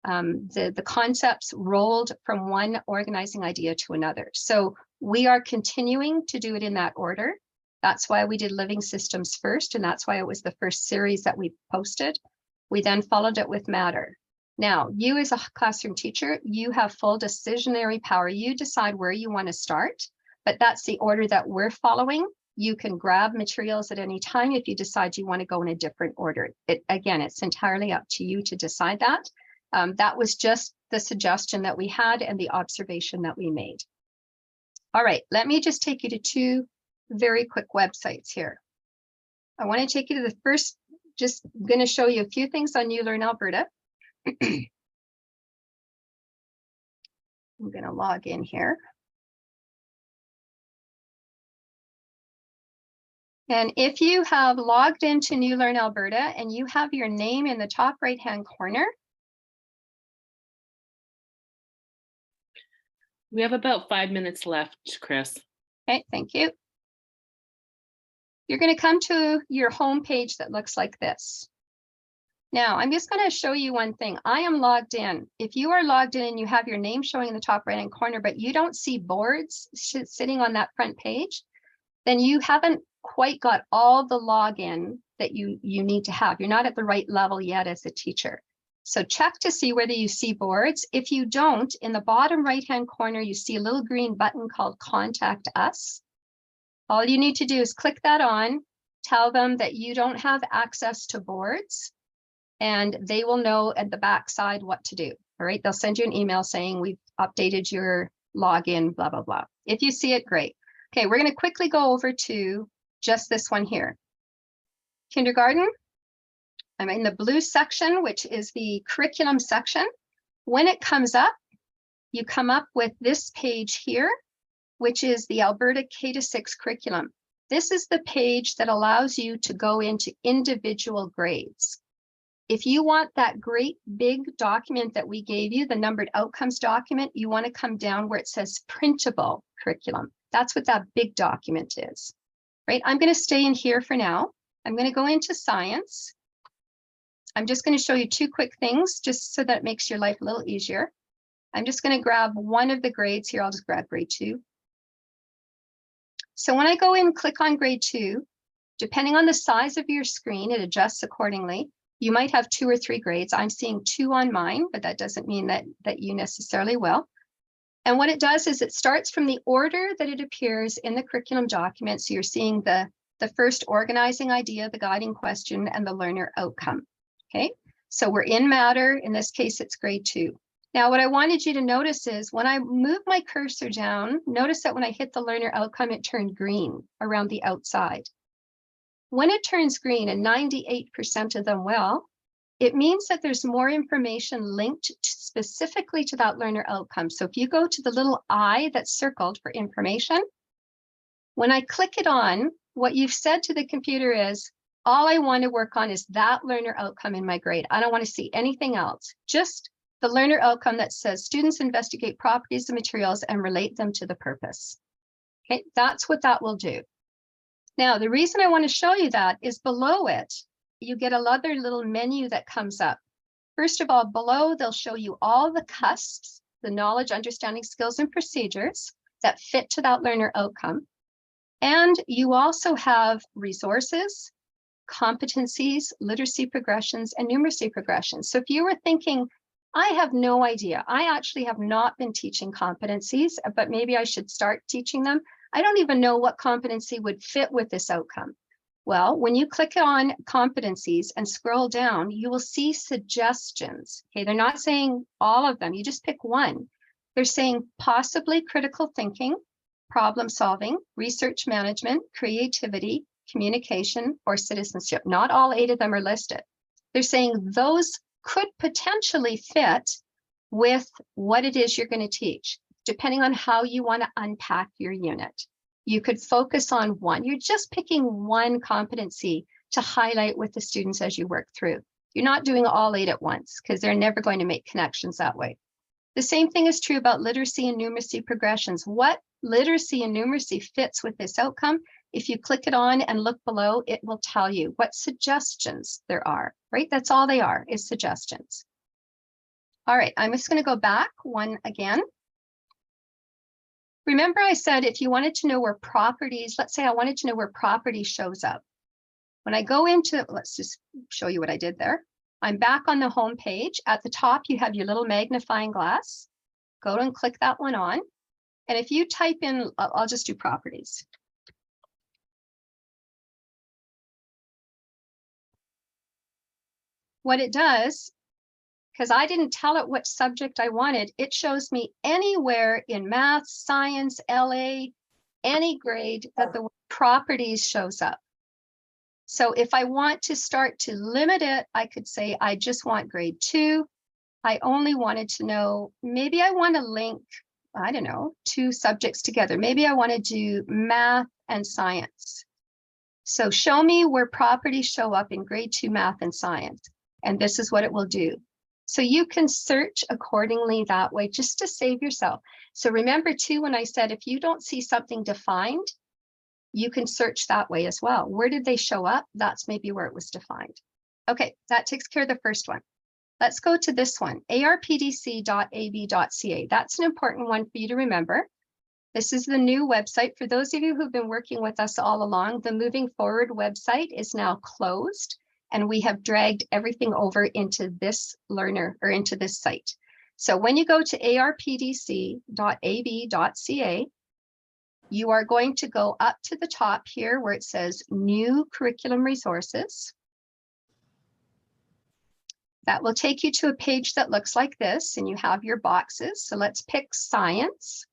[SPEAKER 1] The concepts rolled from one organizing idea to another. So we are continuing to do it in that order. That's why we did living systems first, and that's why it was the first series that we posted. We then followed it with matter. Now, you as a classroom teacher, you have full decisionary power. You decide where you want to start, but that's the order that we're following. You can grab materials at any time if you decide you want to go in a different order. Again, it's entirely up to you to decide that. That was just the suggestion that we had and the observation that we made. All right, let me just take you to 2 very quick websites here. I want to take you to the first, just going to show you a few things on ULearn Alberta. I'm going to log in here. And if you have logged into New Learn Alberta and you have your name in the top right-hand corner.
[SPEAKER 3] We have about 5 minutes left, Chris.
[SPEAKER 1] Okay, thank you. You're going to come to your home page that looks like this. Now, I'm just going to show you one thing. I am logged in. If you are logged in and you have your name showing in the top right-hand corner, but you don't see boards sitting on that front page, then you haven't quite got all the login that you need to have. You're not at the right level yet as a teacher. So check to see whether you see boards. If you don't, in the bottom right-hand corner, you see a little green button called Contact Us. All you need to do is click that on, tell them that you don't have access to boards, and they will know at the backside what to do. All right, they'll send you an email saying we've updated your login, blah, blah, blah. If you see it, great. Okay, we're going to quickly go over to just this one here. Kindergarten. I'm in the blue section, which is the curriculum section. When it comes up, you come up with this page here, which is the Alberta K-6 curriculum. This is the page that allows you to go into individual grades. If you want that great big document that we gave you, the numbered outcomes document, you want to come down where it says printable curriculum. That's what that big document is, right? I'm going to stay in here for now. I'm going to go into science. I'm just going to show you two quick things just so that it makes your life a little easier. I'm just going to grab one of the grades here. I'll just grab grade 2. So when I go in, click on grade 2, depending on the size of your screen, it adjusts accordingly. You might have 2 or 3 grades. I'm seeing 2 on mine, but that doesn't mean that you necessarily will. And what it does is it starts from the order that it appears in the curriculum document. So you're seeing the first organizing idea, the guiding question, and the learner outcome. Okay, so we're in matter. In this case, it's grade 2. Now, what I wanted you to notice is when I move my cursor down, notice that when I hit the learner outcome, it turned green around the outside. When it turns green, and 98% of them will, it means that there's more information linked specifically to that learner outcome. So if you go to the little I that's circled for information, when I click it on, what you've said to the computer is, all I want to work on is that learner outcome in my grade. I don't want to see anything else, just the learner outcome that says students investigate properties of materials and relate them to the purpose. Okay, that's what that will do. Now, the reason I want to show you that is below it, you get another little menu that comes up. First of all, below, they'll show you all the CUSPs, the knowledge, understanding, skills, and procedures that fit to that learner outcome. And you also have resources, competencies, literacy progressions, and numeracy progressions. So if you were thinking, I have no idea, I actually have not been teaching competencies, but maybe I should start teaching them. I don't even know what competency would fit with this outcome. Well, when you click on competencies and scroll down, you will see suggestions. Okay, they're not saying all of them, you just pick one. They're saying possibly critical thinking, problem solving, research management, creativity, communication, or citizenship. Not all 8 of them are listed. They're saying those could potentially fit with what it is you're going to teach, depending on how you want to unpack your unit. You could focus on one. You're just picking one competency to highlight with the students as you work through. You're not doing all 8 at once because they're never going to make connections that way. The same thing is true about literacy and numeracy progressions. What literacy and numeracy fits with this outcome? If you click it on and look below, it will tell you what suggestions there are, right? That's all they are, is suggestions. All right, I'm just going to go back one again. Remember I said if you wanted to know where properties, let's say I wanted to know where property shows up. When I go into, let's just show you what I did there. I'm back on the home page. At the top, you have your little magnifying glass. Go and click that one on. And if you type in, I'll just do properties. What it does, because I didn't tell it what subject I wanted, it shows me anywhere in math, science, LA, any grade that the word properties shows up. So if I want to start to limit it, I could say, I just want grade 2. I only wanted to know, maybe I want to link, I don't know, 2 subjects together. Maybe I want to do math and science. So show me where properties show up in grade 2 math and science. And this is what it will do. So you can search accordingly that way just to save yourself. So remember too, when I said, if you don't see something defined, you can search that way as well. Where did they show up? That's maybe where it was defined. Okay, that takes care of the first one. Let's go to this one, arpdc.ab.ca. That's an important one for you to remember. This is the new website. For those of you who've been working with us all along, the Moving Forward website is now closed, and we have dragged everything over into this learner or into this site. So when you go to arpdc.ab.ca, you are going to go up to the top here where it says New Curriculum Resources. That will take you to a page that looks like this, and you have your boxes. So let's pick science.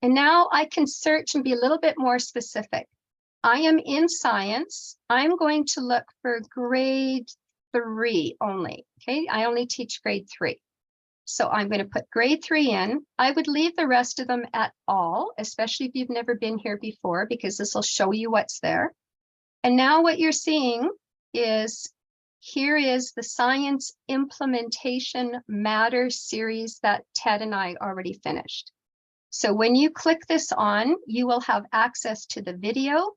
[SPEAKER 1] And now I can search and be a little bit more specific. I am in science. I'm going to look for grade 3 only. Okay, I only teach grade 3. So I'm going to put grade 3 in. I would leave the rest of them at all, especially if you've never been here before, because this will show you what's there. And now what you're seeing is, here is the Science Implementation Matter series that Ted and I already finished. So when you click this on, you will have access to the video.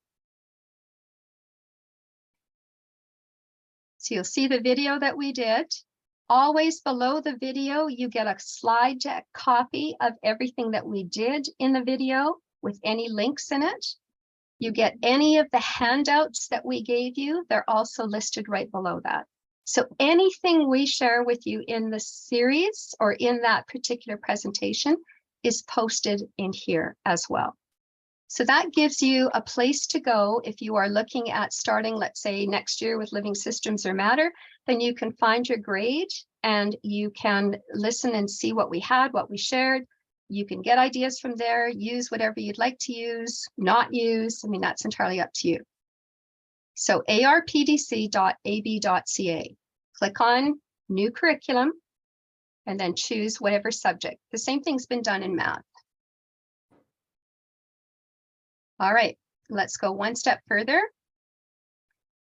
[SPEAKER 1] So you'll see the video that we did. Always below the video, you get a slide deck copy of everything that we did in the video with any links in it. You get any of the handouts that we gave you. They're also listed right below that. So anything we share with you in the series or in that particular presentation is posted in here as well. So that gives you a place to go if you are looking at starting, let's say, next year with Living Systems or Matter, then you can find your grade and you can listen and see what we had, what we shared. You can get ideas from there, use whatever you'd like to use, not use. I mean, that's entirely up to you. So arpdc.ab.ca, click on New Curriculum, and then choose whatever subject. The same thing's been done in math. All right, let's go one step further.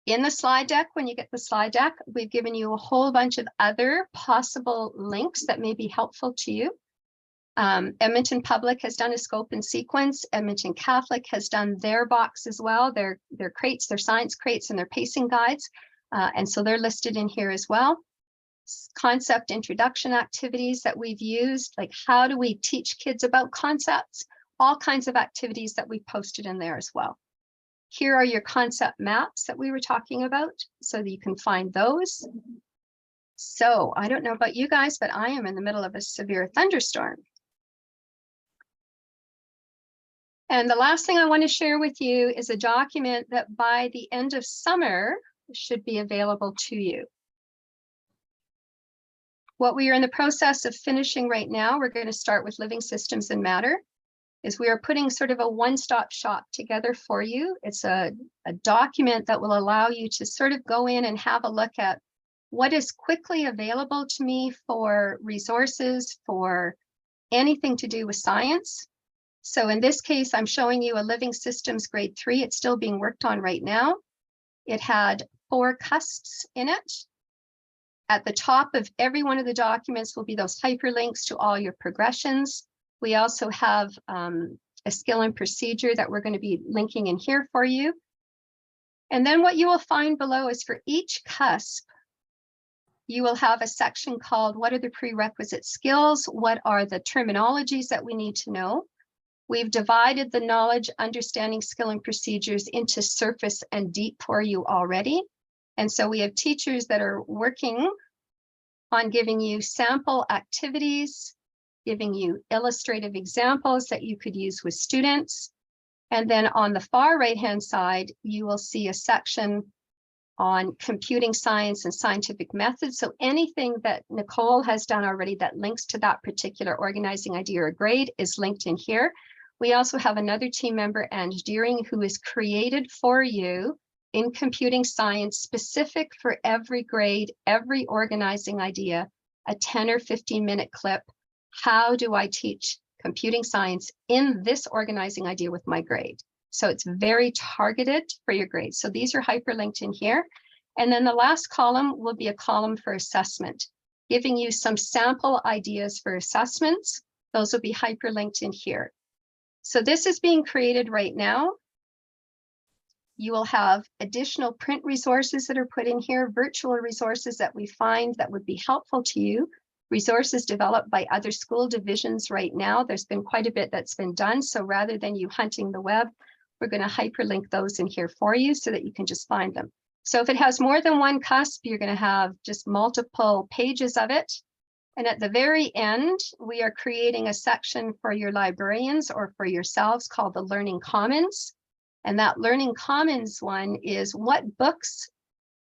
[SPEAKER 1] In the slide deck, when you get the slide deck, we've given you a whole bunch of other possible links that may be helpful to you. Edmonton Public has done a scope and sequence. Edmonton Catholic has done their box as well, their crates, their science crates and their pacing guides. And so they're listed in here as well. Concept introduction activities that we've used, like how do we teach kids about concepts? All kinds of activities that we posted in there as well. Here are your concept maps that we were talking about, so that you can find those. So I don't know about you guys, but I am in the middle of a severe thunderstorm. And the last thing I want to share with you is a document that by the end of summer should be available to you. What we are in the process of finishing right now, we're going to start with Living Systems and Matter, is we are putting sort of a one-stop shop together for you. It's a document that will allow you to sort of go in and have a look at what is quickly available to me for resources, for anything to do with science. So in this case, I'm showing you a Living Systems grade 3. It's still being worked on right now. It had 4 cusps in it. At the top of every one of the documents will be those hyperlinks to all your progressions. We also have a skill and procedure that we're going to be linking in here for you. And then what you will find below is for each cusp, you will have a section called what are the prerequisite skills? What are the terminologies that we need to know? We've divided the knowledge, understanding, skill, and procedures into surface and deep for you already. And so we have teachers that are working on giving you sample activities, giving you illustrative examples that you could use with students. And then on the far right-hand side, you will see a section on computing science and scientific methods. So anything that Nicole has done already that links to that particular organizing idea or grade is linked in here. We also have another team member, Ange Deering, who is created for you in computing science, specific for every grade, every organizing idea, a 10 or 15-minute clip. How do I teach computing science in this organizing idea with my grade? So it's very targeted for your grades. So these are hyperlinked in here. And then the last column will be a column for assessment, giving you some sample ideas for assessments. Those will be hyperlinked in here. So this is being created right now. You will have additional print resources that are put in here, virtual resources that we find that would be helpful to you, resources developed by other school divisions right now. There's been quite a bit that's been done. So rather than you hunting the web, we're going to hyperlink those in here for you so that you can just find them. So if it has more than one cusp, you're going to have just multiple pages of it. And at the very end, we are creating a section for your librarians or for yourselves called the Learning Commons. And that Learning Commons one is what books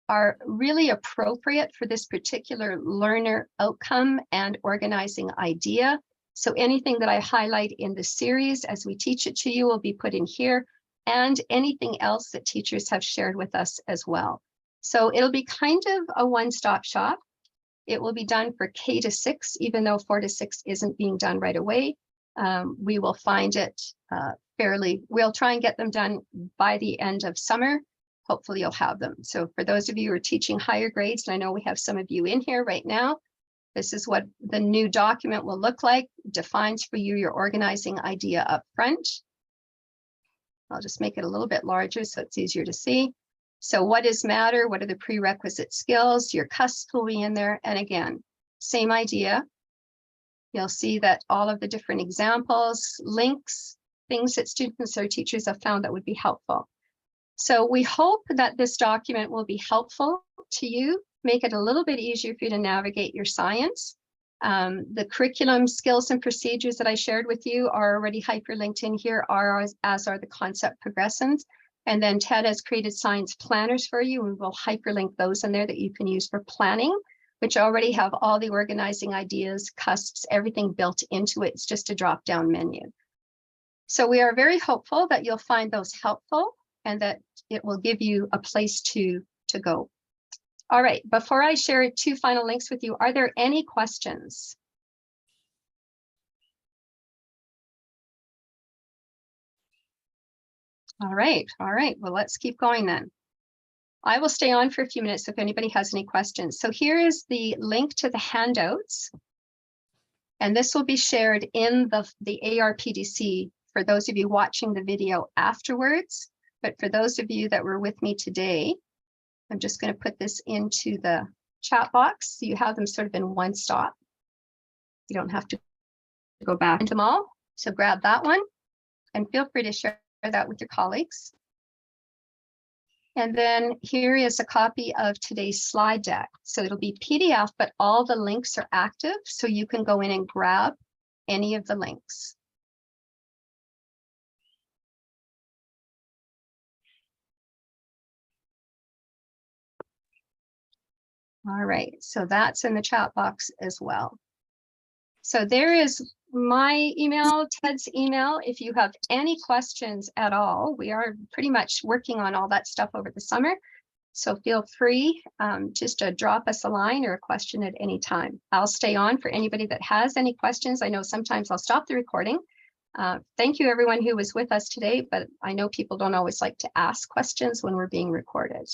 [SPEAKER 1] are really appropriate for this particular learner outcome and organizing idea. So anything that I highlight in the series as we teach it to you will be put in here, and anything else that teachers have shared with us as well. So it'll be kind of a one-stop shop. It will be done for K to 6, even though 4 to 6 isn't being done right away. We will find it we'll try and get them done by the end of summer. Hopefully you'll have them. So for those of you who are teaching higher grades, and I know we have some of you in here right now, this is what the new document will look like. Defines for you your organizing idea up front. I'll just make it a little bit larger so it's easier to see. So what is matter? What are the prerequisite skills? Your cusp will be in there. And again, same idea. You'll see that all of the different examples, links, things that students or teachers have found that would be helpful. So we hope that this document will be helpful to you, make it a little bit easier for you to navigate your science. The curriculum skills and procedures that I shared with you are already hyperlinked in here, as are the concept progressions. And then Ted has created science planners for you. We will hyperlink those in there that you can use for planning, which already have all the organizing ideas, cusps, everything built into it. It's just a drop-down menu. So we are very hopeful that you'll find those helpful and that it will give you a place to go. All right, before I share 2 final links with you, are there any questions? All right, well, let's keep going then. I will stay on for a few minutes if anybody has any questions. So here is the link to the handouts. And this will be shared in the ARPDC for those of you watching the video afterwards. But for those of you that were with me today, I'm just going to put this into the chat box so you have them sort of in one stop. You don't have to go back into them all. So grab that one and feel free to share that with your colleagues. And then here is a copy of today's slide deck. So it'll be PDF, but all the links are active, so you can go in and grab any of the links. All right, so that's in the chat box as well. So there is my email, Ted's email. If you have any questions at all, we are pretty much working on all that stuff over the summer. So feel free just to drop us a line or a question at any time. I'll stay on for anybody that has any questions. I know sometimes I'll stop the recording. Thank you everyone who was with us today, but I know people don't always like to ask questions when we're being recorded.